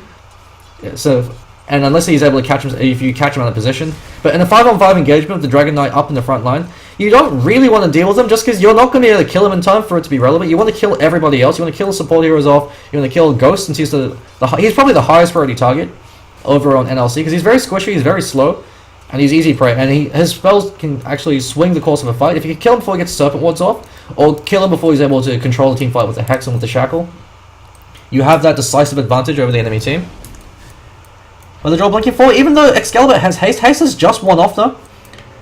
And unless he's able to catch him, if you catch him out of position. But in a 5-on-5 engagement with the Dragon Knight up in the front line, you don't really want to deal with him just because you're not going to be able to kill him in time for it to be relevant. You want to kill everybody else. You want to kill the support heroes off. You want to kill Ghost since he's he's probably the highest priority target over on NLC because he's very squishy, he's very slow, and he's easy prey. And his spells can actually swing the course of a fight. If you can kill him before he gets Serpent Wards off, or kill him before he's able to control the team fight with the Hex and with the Shackle, you have that decisive advantage over the enemy team. Well, the draw blinking forward, even though Excalibur has haste, haste is just one off though.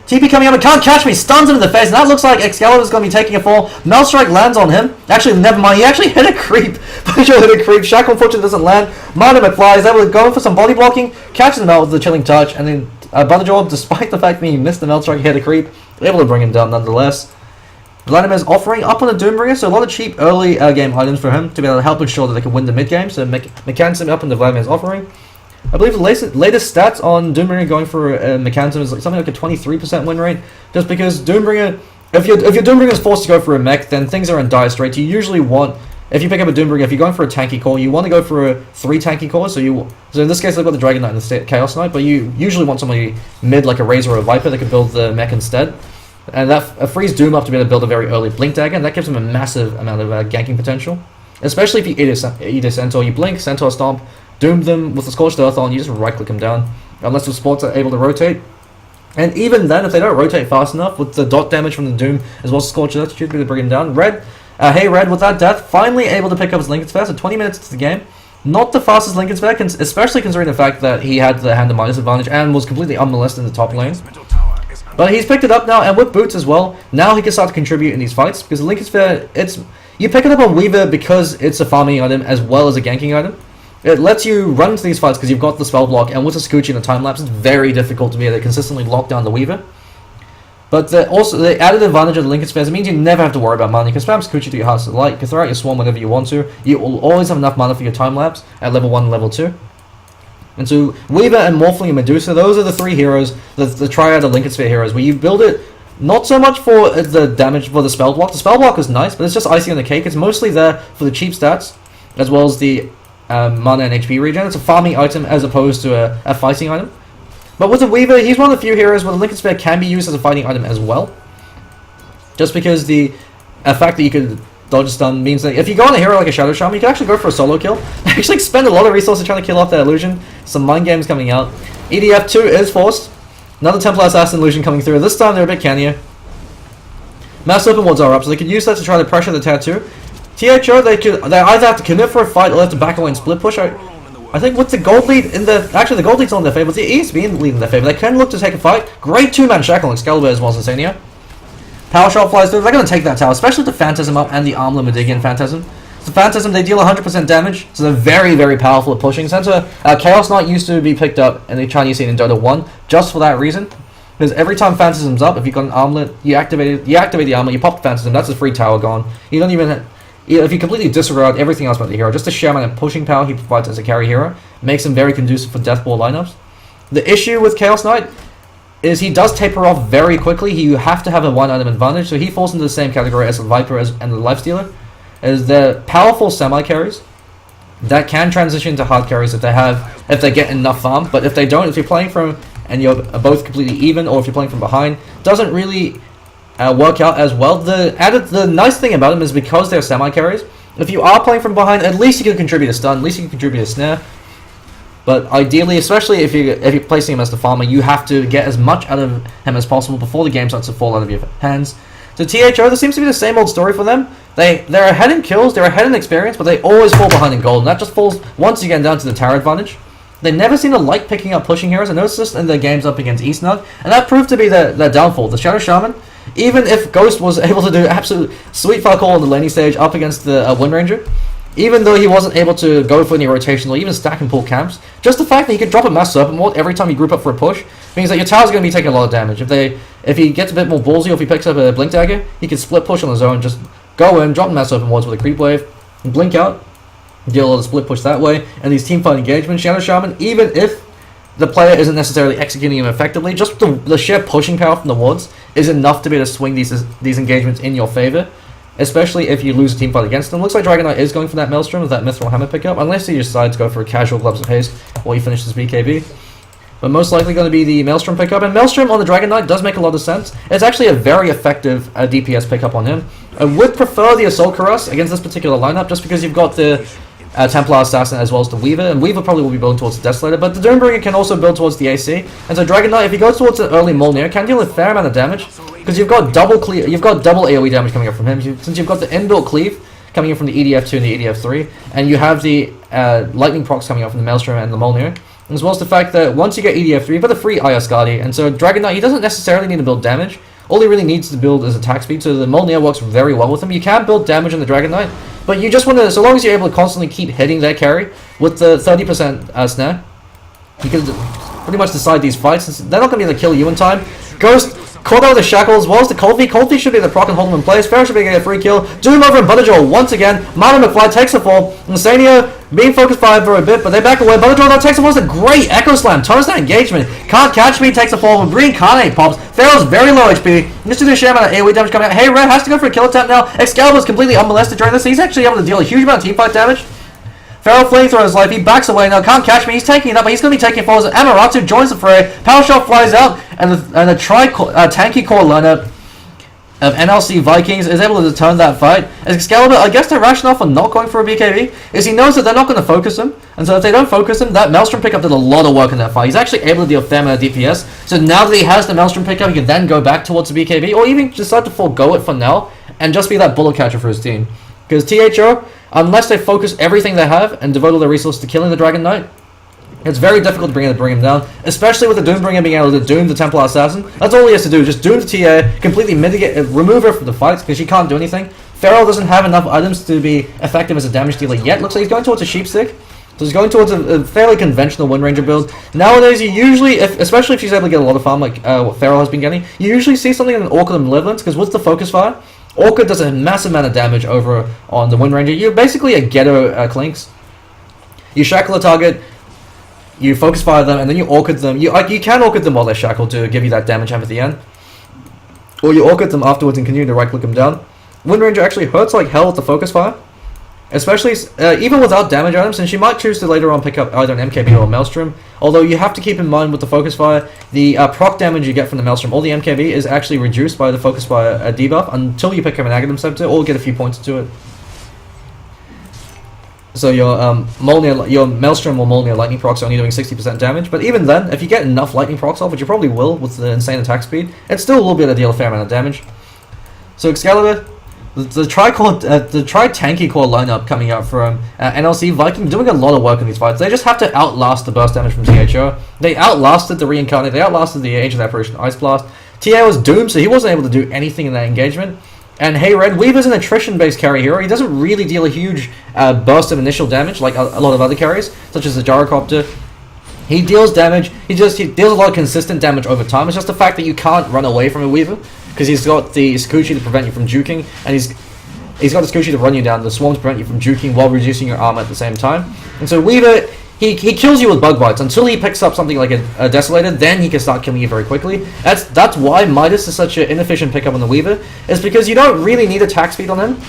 TP coming up and can't catch me, stuns him in the face, and that looks like Excalibur's going to be taking a fall. Maelstrike lands on him. Actually, never mind, he actually hit a creep. Punisher hit a creep, Shackle unfortunately doesn't land. Mana McFly is able to go for some body blocking, catches him out with the Chilling Touch, and then Butterjaw, despite the fact that he missed the Maelstrike, hit a creep, able to bring him down nonetheless. Vladimir's offering up on the Doombringer, so a lot of cheap early game items for him to be able to help ensure that they can win the mid game, so Mechanism up on the Vladimir's offering. I believe the latest stats on Doombringer going for Mechanism is something like a 23% win rate. Just because Doombringer, if your Doombringer is forced to go for a mech, then things are in dire straits. You usually want, if you pick up a Doombringer, if you're going for a tanky core, you want to go for a 3 tanky cores. So in this case, they've got the Dragon Knight and the Chaos Knight, but you usually want somebody mid like a Razor or a Viper that can build the mech instead. And that frees Doom up to be able to build a very early Blink Dagger, and that gives him a massive amount of ganking potential. Especially if you eat a Centaur, you blink, Centaur Stomp, Doom them with the Scorched Earth on, you just right click them down. Unless the sports are able to rotate. And even then, if they don't rotate fast enough, with the dot damage from the Doom as well as Scorched Earth, you should be able to bring him down. Red, hey Red, with that death, finally able to pick up his Lincoln Sphere, so 20 minutes into the game. Not the fastest Lincoln Sphere, especially considering the fact that he had the hand to minus advantage and was completely unmolested in the top lane. But he's picked it up now, and with boots as well, now he can start to contribute in these fights, because the Lincoln Sphere, you pick it up on Weaver because it's a farming item as well as a ganking item. It lets you run into these fights because you've got the spell block, and with the Scoochie and the time lapse, it's very difficult to be able to consistently lock down the Weaver. But also, the added advantage of the Lincoln Spheres, it means you never have to worry about mana. You can spam Scoochie to your heart's delight, you can throw out your Swarm whenever you want to. You will always have enough mana for your time lapse at level 1 and level 2. And so, Weaver and Morphling and Medusa, those are the 3 heroes, the triad of Lincoln Sphere heroes, where you build it not so much for the damage for the spell block. The spell block is nice, but it's just icing on the cake. It's mostly there for the cheap stats, as well as the mana and HP regen. It's a farming item as opposed to a fighting item. But with the Weaver, he's one of the few heroes where the Lincoln Sphere can be used as a fighting item as well. Just because the fact that you could dodge stun means that if you go on a hero like a Shadow Shaman, you can actually go for a solo kill. Actually spend a lot of resources trying to kill off that illusion. Some mind games coming out. EDF2 is forced. Another Templar Assassin illusion coming through. This time they're a bit cannier. Mass Serpent Wards are up, so they could use that to try to pressure the Tattoo. THO, they either have to commit for a fight or they have to back away and split push. I think with the gold lead actually the gold lead's on their favor, with the ESB lead in their favor, they can look to take a fight. Great 2-man Shackle on Excalibur as well as Insania. Power Shot flies through. They're going to take that tower, especially with the Phantasm up and the Armlet Meridian Phantasm. The Phantasm, they deal 100% damage, so they're very, very powerful at pushing. Since Chaos Knight used to be picked up in the Chinese scene in Dota 1, just for that reason. Because every time Phantasm's up, if you've got an Armlet, you activate the Armlet, you pop the Phantasm, that's a free tower gone. You don't even... If you completely disregard everything else about the hero, just the Shaman and pushing power he provides as a carry hero, makes him very conducive for Deathball lineups. The issue with Chaos Knight is he does taper off very quickly. You have to have a one item advantage, so he falls into the same category as the Viper and the Lifestealer. As the powerful semi-carries that can transition to hard carries if they get enough farm, but if they don't, if you're playing from and you're both completely even, or if you're playing from behind, doesn't really work out as well. The nice thing about them is because they're semi-carries, if you are playing from behind, at least you can contribute a stun, at least you can contribute a snare. But ideally, especially if you're placing him as the farmer, you have to get as much out of him as possible before the game starts to fall out of your hands. The THO, there seems to be the same old story for them. They're ahead in kills, they're ahead in experience, but they always fall behind in gold, and that just falls once again down to the tower advantage. They never seem to like picking up pushing heroes. I noticed this in their games up against Eastnug, and that proved to be their downfall. The Shadow Shaman, even if Ghost was able to do absolute sweet fuck all on the laning stage up against the Wind Ranger, even though he wasn't able to go for any rotation or even stack and pull camps, just the fact that he could drop a Mass Serpent Ward every time you group up for a push means that your tower's going to be taking a lot of damage. If he gets a bit more ballsy, or if he picks up a Blink Dagger, he can split push on his own, just go in, drop Mass Serpent Wards with a creep wave, and blink out, deal a lot of split push that way, and these teamfight engagements, Shadow Shaman, even if the player isn't necessarily executing him effectively, just the sheer pushing power from the wards is enough to be able to swing these engagements in your favor. Especially if you lose a team fight against them. Looks like Dragon Knight is going for that Maelstrom with that Mithril Hammer pickup, unless he decides to go for a casual Gloves of Haste while he finishes BKB. But most likely going to be the Maelstrom pickup, and Maelstrom on the Dragon Knight does make a lot of sense. It's actually a very effective DPS pickup on him. I would prefer the Assault Cuirass against this particular lineup, just because you've got the Templar Assassin as well as the Weaver, and Weaver probably will be building towards the Desolator, but the Doombringer can also build towards the AC, and so Dragon Knight, if he goes towards the early Molnir, can deal a fair amount of damage, because you've got double AoE damage coming up from him, since you've got the inbuilt cleave coming in from the EDF2 and the EDF3, and you have the lightning procs coming up from the Maelstrom and the Molnir, as well as the fact that once you get EDF3, you've got the free Ayasgadi, and so Dragon Knight, he doesn't necessarily need to build damage. All he really needs to build is attack speed, so the Molnir works very well with him. You can build damage on the Dragon Knight, but you just want to, so long as you're able to constantly keep hitting their carry with the 30% snare, you can pretty much decide these fights. They're not going to be able to kill you in time. Ghost caught out with the shackle as well as the Coldfeet. Coldfeet should be the proc and hold him in place. Pharaoh should be getting a free kill. Doom over and Butterjaw once again. Martin McFly takes the fall. Insania being focused by for a bit, but they back away. Butterjaw now takes the fall. It's a great Echo Slam. Turns that engagement. Can't catch me. Takes the fall. When Reincarnate pops. Pharaoh's very low HP. Just to do a share amount of AoE damage coming out. Hey, Red has to go for a kill attempt now. Excalibur's completely unmolested during this. He's actually able to deal a huge amount of teamfight damage. Pharaoh fleeing through his life, he backs away now, can't catch me, he's taking it up, but he's going to be taking falls. Amaratu joins the fray, Power Shot flies out, and the tanky core lineup of NLC Vikings is able to turn that fight. Excalibur, I guess the rationale for not going for a BKB is he knows that they're not going to focus him, and so if they don't focus him, that Maelstrom pickup did a lot of work in that fight. He's actually able to deal a fair amount of DPS, so now that he has the Maelstrom pickup, he can then go back towards the BKB, or even decide to forego it for now, and just be that bullet catcher for his team. Because THO, unless they focus everything they have and devote all their resources to killing the Dragon Knight, it's very difficult to bring him down, especially with the Doombringer being able to doom the Templar Assassin. That's all he has to do, just doom the TA, completely remove her from the fights, because she can't do anything. Pharaoh doesn't have enough items to be effective as a damage dealer yet. Looks like he's going towards a Sheepstick, so he's going towards a fairly conventional Wind Ranger build. Nowadays, you usually, especially if she's able to get a lot of farm like what Pharaoh has been getting, you usually see something in an Orchid and Malevolence, because with the Focus Fire, Orchid does a massive amount of damage over on the Wind Ranger. You're basically a ghetto Clinks. You shackle a target, you focus fire them, and then you Orchid them. You can Orchid them while they're shackled to give you that damage amp at the end. Or you Orchid them afterwards and continue to right click them down. Wind Ranger actually hurts like hell with the focus fire. Especially, even without damage items, and she might choose to later on pick up either an MKB or a Maelstrom. Although you have to keep in mind with the Focus Fire, the proc damage you get from the Maelstrom or the MKB is actually reduced by the Focus Fire debuff until you pick up an Aghanim Scepter or get a few points to it. So your Maelstrom or Molnir lightning procs are only doing 60% damage, but even then, if you get enough lightning procs off, which you probably will with the insane attack speed, it still will be able to deal a fair amount of damage. So Excalibur, the tri-tanky core lineup coming out from NLC Viking doing a lot of work in these fights. They just have to outlast the burst damage from THO. They outlasted the Reincarnate, they outlasted the Age of Apparition Ice Blast. TA was doomed, so he wasn't able to do anything in that engagement. And hey Red, Weaver's an attrition-based carry hero. He doesn't really deal a huge burst of initial damage like a lot of other carries, such as the Gyrocopter. He deals damage, he deals a lot of consistent damage over time. It's just the fact that you can't run away from a Weaver, because he's got the Squishy to prevent you from juking, and he's got the Squishy to run you down, the Swarm to prevent you from juking while reducing your armor at the same time. And so Weaver, he kills you with bug bites until he picks up something like a Desolator, then he can start killing you very quickly. That's why Midas is such an inefficient pickup on the Weaver, is because you don't really need attack speed on him.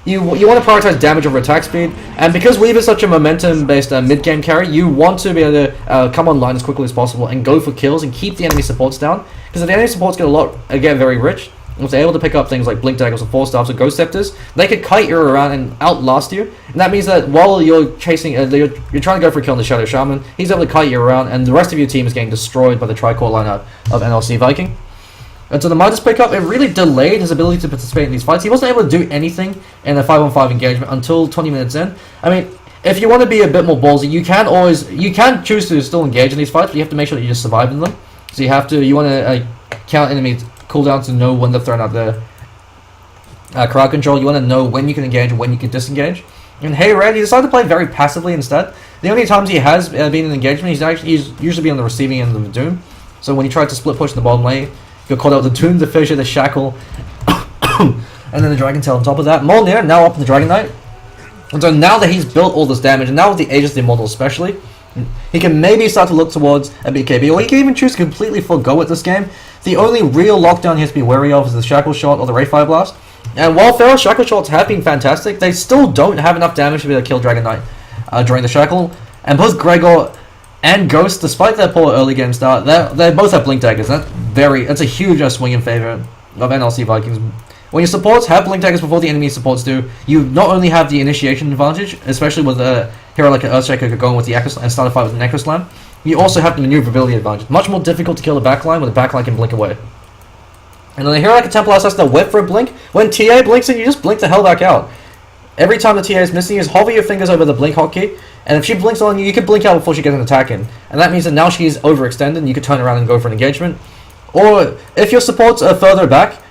You want to prioritize damage over attack speed, and because Weaver is such a momentum-based mid-game carry, you want to be able to come online as quickly as possible and go for kills and keep the enemy supports down, because if the enemy supports get very rich, if they're able to pick up things like Blink Daggers or Force Staffs or Ghost Scepters, they could kite you around and outlast you, and that means that while you're chasing, you're trying to go for a kill on the Shadow Shaman, he's able to kite you around, and the rest of your team is getting destroyed by the Tricore lineup of NLC Viking. And so the Midas pickup, it really delayed his ability to participate in these fights. He wasn't able to do anything in a 5-on-5 engagement until 20 minutes in. I mean, if you want to be a bit more ballsy, you can choose to still engage in these fights, but you have to make sure that you just survive in them. So you want to count enemies cooldown to know when they're thrown out the crowd control. You want to know when you can engage and when you can disengage. And hey Red, he decided to play very passively instead. The only times he has been in engagement, he's usually been on the receiving end of the Doom. So when he tried to split push in the bottom lane, he got caught out with the Doom, the Fissure, the Shackle, and then the Dragon Tail on top of that. Molnir now up in the Dragon Knight. And so now that he's built all this damage, and now with the Aegis of the Immortal especially, he can maybe start to look towards a BKB, or he can even choose to completely forgo it this game. The only real lockdown he has to be wary of is the Shackle Shot or the Wraith Fire Blast. And while Pharaoh's Shackle Shots have been fantastic, they still don't have enough damage to be able to kill Dragon Knight during the Shackle. And both Gregor and Ghost, despite their poor early game start, they both have Blink Daggers. That's a huge swing in favor of NLC Vikings. When your supports have Blink Daggers before the enemy supports do, you not only have the initiation advantage, especially with a hero like an Earthshaker going with the Echo and start a fight with an Echo Slam, you also have the maneuverability advantage. Much more difficult to kill the backline when the backline can blink away. And then a hero like a Templar has to whip for a blink. When TA blinks in, you just blink the hell back out. Every time the TA is missing, you just hover your fingers over the blink hotkey, and if she blinks on you, you can blink out before she gets an attack in. And that means that now she's overextended, and you can turn around and go for an engagement. Or, if your supports are further back,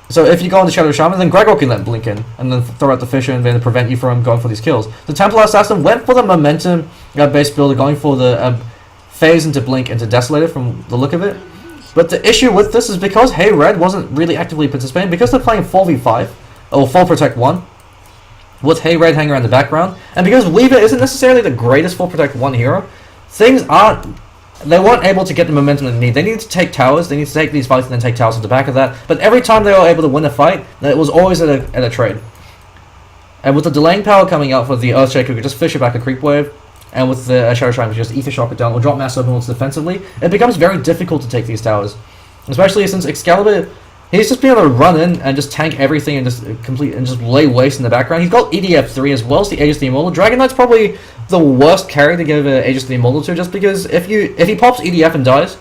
so if you go on the Shadow Shaman, then Gregor can let blink in, and then throw out the Fissure and then prevent you from going for these kills. The Templar Assassin went for the momentum based builder, going for the phase into blink into Desolator from the look of it. But the issue with this is because Hey Red wasn't really actively participating, because they're playing 4v5, or 4 Protect 1, with Hey Red hanging around the background, and because Weaver isn't necessarily the greatest 4 Protect 1 hero, they weren't able to get the momentum they need. They needed to take towers, they need to take these fights and then take towers at the back of that, but every time they were able to win a fight, it was always at a trade. And with the delaying power coming out for the Earthshaker, who could just Fissure back a creep wave, and with the Shadow Shaman, just Ether Shock it down or drop Mass Open defensively, it becomes very difficult to take these towers. Especially since Excalibur, he's just being able to run in and just tank everything and just lay waste in the background. He's got EDF3 as well as the Aegis of the Immortal. Dragon Knight's probably the worst carry to give Aegis of the Immortal to, just because if he pops EDF and dies,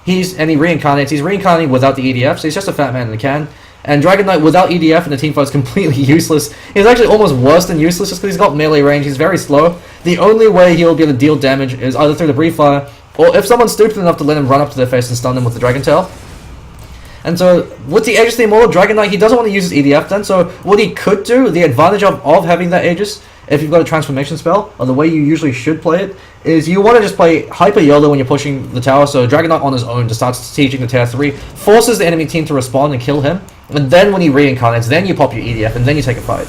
he's reincarnating without the EDF, so he's just a fat man in the can. And Dragon Knight without EDF in the team fight is completely useless. He's actually almost worse than useless just because he's got melee range, he's very slow. The only way he'll be able to deal damage is either through the Brief Fire, or if someone's stupid enough to let him run up to their face and stun them with the Dragon Tail. And so, with the Aegis of the Immortal, Dragon Knight, he doesn't want to use his EDF then, so what he could do, the advantage of having that Aegis, if you've got a transformation spell, or the way you usually should play it, is you want to just play Hyper YOLO when you're pushing the tower, so Dragon Knight on his own just starts teaching the tier 3, forces the enemy team to respond and kill him, and then when he reincarnates, then you pop your EDF, and then you take a fight.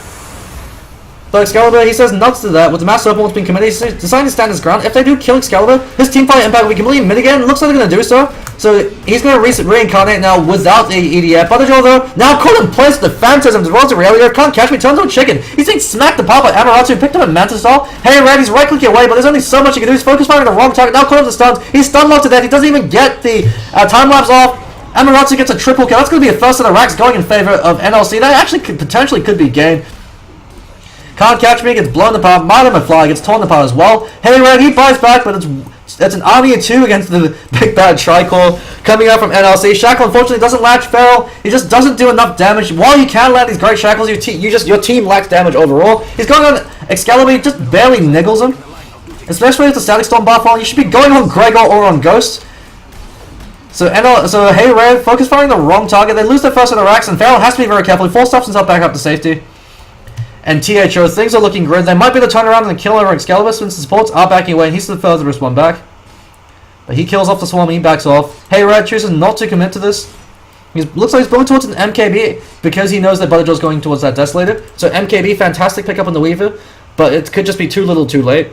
So Excalibur, he says nuts to that. With the Mass Open what's been committed, he's deciding to stand his ground. If they do kill Excalibur, his team fight impact will be completely mitigated. It looks like they're going to do so. So he's going to reincarnate now without the EDF. Butterjaw though, now caught in place with the Phantasm as well as the reality. Can't catch me, turns on chicken. He's being smacked apart by Amaratu, picked up a Mantis Doll. Hey Red, he's right clicking away, but there's only so much he can do. He's focus firing the wrong target. Now caught up the stuns. He's stun locked to death. He doesn't even get the time lapse off. Amaratu gets a triple kill. That's going to be a first of the racks going in favor of NLC. That actually potentially could be gained. Can't catch me, gets blown apart. Might him a fly, gets torn apart as well. Hey Red, he buys back, but it's an army of 2 against the big bad Tricore coming out from NLC. Shackle unfortunately doesn't latch Feral. He just doesn't do enough damage. While you can land these great Shackles, your team lacks damage overall. He's going on Excalibur, he just barely niggles him. Especially with the Static Storm buff on, you should be going on Gregor or on Ghost. So Hey Red, focus firing the wrong target. They lose their first of the racks, and Feral has to be very careful. He 4-stops himself back up to safety. And THO, things are looking good. They might be able to turn around and kill over Excalibur since the supports are backing away, and he's the furthest one back. But he kills off the swarm, he backs off. Hey Red chooses not to commit to this. Looks like he's going towards an MKB because he knows that Butterjaw's going towards that Desolator. So MKB, fantastic pickup on the Weaver, but it could just be too little too late.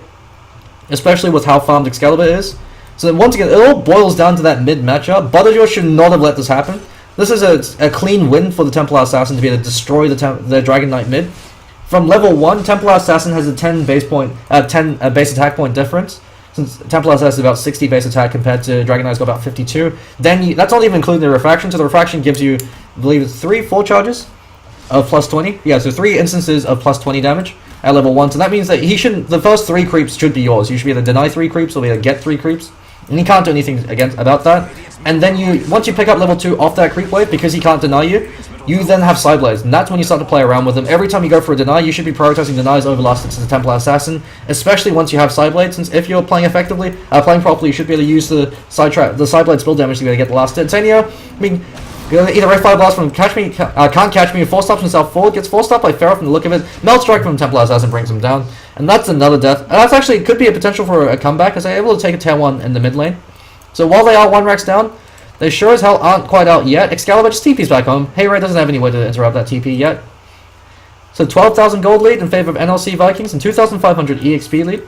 Especially with how farmed Excalibur is. So then once again, it all boils down to that mid matchup. Butterjaw should not have let this happen. This is a clean win for the Templar Assassin to be able to destroy the Dragon Knight mid. From level 1, Templar Assassin has a 10 base attack point difference. Since Templar Assassin is about 60 base attack compared to Dragon Knight's got about 52. Then that's not even including the refraction. So the refraction gives you, I believe it's 4 charges of plus 20. Yeah, so 3 instances of plus 20 damage at level 1. So that means that the first 3 creeps should be yours. You should be able to deny 3 creeps or be able to get 3 creeps. And he can't do anything about that. And then once you pick up level 2 off that creep wave, because he can't deny you, you then have Sideblades. And that's when you start to play around with him. Every time you go for a deny, you should be prioritizing denies over last hits as a Templar Assassin, especially once you have Sideblades, since if you're playing effectively, playing properly, you should be able to use the Sideblade spill damage to be able to get the last hit. Tenio, I mean, either Wraith Fire Blast from Can't Catch Me, 4-stops himself forward, gets 4-stopped by Feral from the look of it, Melt Strike from Templar Assassin brings him down, and that's another death. And that's actually could be a potential for a comeback, as they're able to take a tier 1 in the mid lane. So while they are 1 racks down, they sure as hell aren't quite out yet. Excalibur just TP's back home. Hey Ray doesn't have any way to interrupt that TP yet. So 12,000 gold lead in favor of NLC Vikings and 2,500 EXP lead.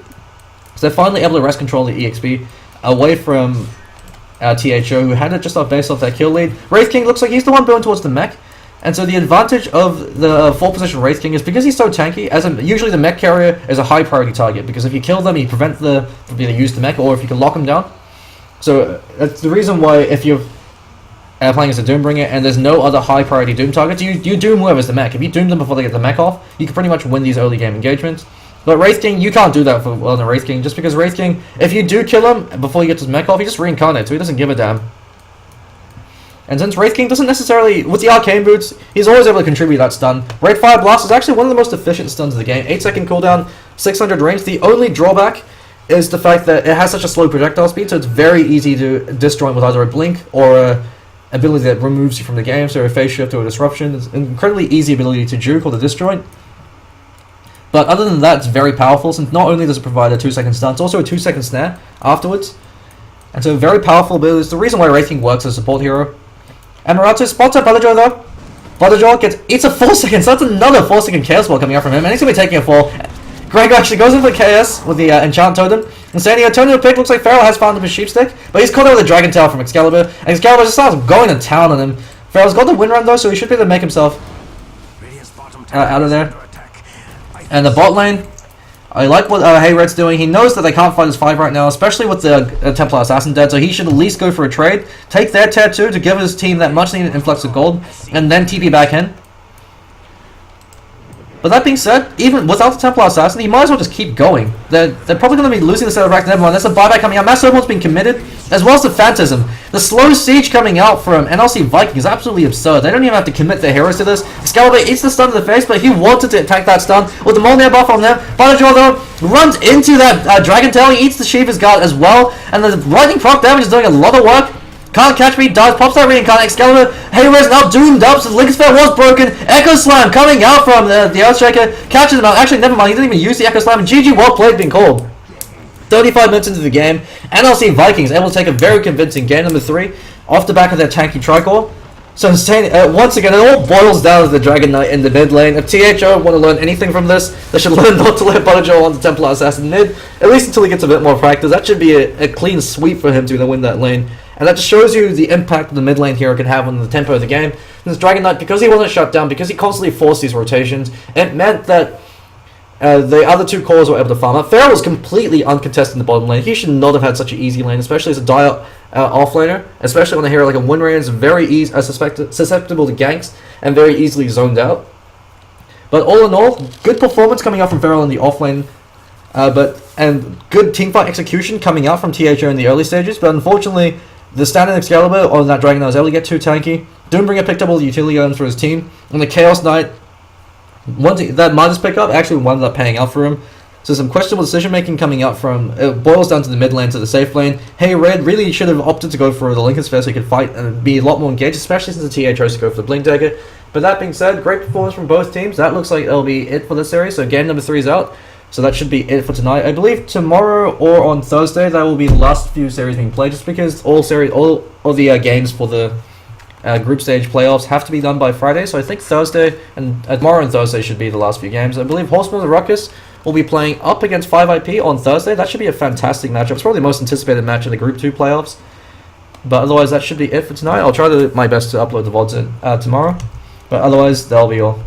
So they're finally able to wrest control the EXP away from THO, who had it just off base off that kill lead. Wraith King looks like he's the one building towards the mech. And so the advantage of the 4th position Wraith King is because he's so tanky, usually the mech carrier is a high priority target, because if you kill them, you prevent the ability to use the mech, or if you can lock them down. So that's the reason why if you're playing as a Doombringer and there's no other high priority Doom targets, you Doom whoever's the mech. If you Doom them before they get the mech off, you can pretty much win these early game engagements. But Wraith King, you can't do that for the Wraith King, just because Wraith King, if you do kill him before he gets his mech off, he just reincarnates, so he doesn't give a damn. And since Wraith King doesn't necessarily, with the Arcane Boots, he's always able to contribute that stun. Wraith Fire Blast is actually one of the most efficient stuns of the game. 8-second cooldown, 600 range. The only drawback is the fact that it has such a slow projectile speed, so it's very easy to disjoint with either a blink or a ability that removes you from the game, so a phase shift or a disruption. It's an incredibly easy ability to juke or to disjoint. But other than that, it's very powerful, since not only does it provide a 2-second stun, it's also a 2-second snare afterwards. And so very powerful ability. It's the reason why Wraith King works as a support hero. Amaratu spots up Butterjaw though. Butterjaw eats a 4-second, so that's another 4-second Chaos Ball coming out from him, and he's going to be taking a fall. Gregor actually goes in for KS with the Enchant Totem. And Sandy Antonio pick looks like Feral has found him his Sheepstick, but he's caught out with a Dragon Tail from Excalibur, and Excalibur just starts going to town on him. Feral's got the win run though, so he should be able to make himself out of there. And the bot lane, I like what Hey Red's doing. He knows that they can't fight his 5 right now, especially with the Templar Assassin dead, so he should at least go for a trade, take their tier 2 to give his team that much needed influx of gold, and then TP back in. But that being said, even without the Templar Assassin, he might as well just keep going. They're probably going to be losing the set of rack. Never mind, there's a buyback coming out. Mass Overlord's been committed, as well as the Phantasm. The slow siege coming out from NLC Viking is absolutely absurd. They don't even have to commit their heroes to this. Excalibur eats the stun to the face, but he wanted to attack that stun with the Molnir buff on there. Butterjaw though runs into that Dragon Tail. He eats the Sheeva's Guard as well, and the lightning proc damage is doing a lot of work. Can't Catch Me dies, pops that reincarnate Excalibur. Hey Red's now doomed up, so the Lincoln Sphere was broken. Echo Slam coming out from the Earthshaker, catches him out. Actually, never mind, he didn't even use the Echo Slam. GG, well played, being called. 35 minutes into the game, NLC Vikings able to take a very convincing game number 3 off the back of their tanky Tricore. So once again, it all boils down to the Dragon Knight in the mid lane. If THO want to learn anything from this, they should learn not to let Butterjaw on the Templar Assassin mid, at least until he gets a bit more practice. That should be a clean sweep for him to win that lane. And that just shows you the impact the mid lane hero can have on the tempo of the game. And this Dragon Knight, because he wasn't shut down, because he constantly forced these rotations, it meant that the other 2 cores were able to farm up. Feral was completely uncontested in the bottom lane. He should not have had such an easy lane, especially as a dire offlaner, especially on a hero like a Windrain is very susceptible to ganks and very easily zoned out. But all in all, good performance coming out from Feral in the offlane, and good teamfight execution coming out from THO in the early stages. But unfortunately, the standard Excalibur on that Dragon Knight was able to get too tanky. Doombringer picked up all the utility items for his team, and the Chaos Knight, that Midas pickup actually wound up paying out for him. So some questionable decision making coming up from, it boils down to the mid lane to the safe lane. Hey Red really should have opted to go for the Lincoln Sphere so he could fight and be a lot more engaged, especially since the TA chose to go for the Blink Dagger. But that being said, great performance from both teams. That looks like it'll be it for the series, so game number 3 is out. So that should be it for tonight. I believe tomorrow or on Thursday that will be the last few series being played, just because all of the games for the group stage playoffs have to be done by Friday. So I think Thursday and tomorrow and Thursday should be the last few games. I believe Horsemen of the Ruckus will be playing up against 5IP on Thursday. That should be a fantastic matchup. It's probably the most anticipated match in the Group 2 playoffs. But otherwise, that should be it for tonight. I'll try my best to upload the VODs tomorrow. But otherwise, that'll be all.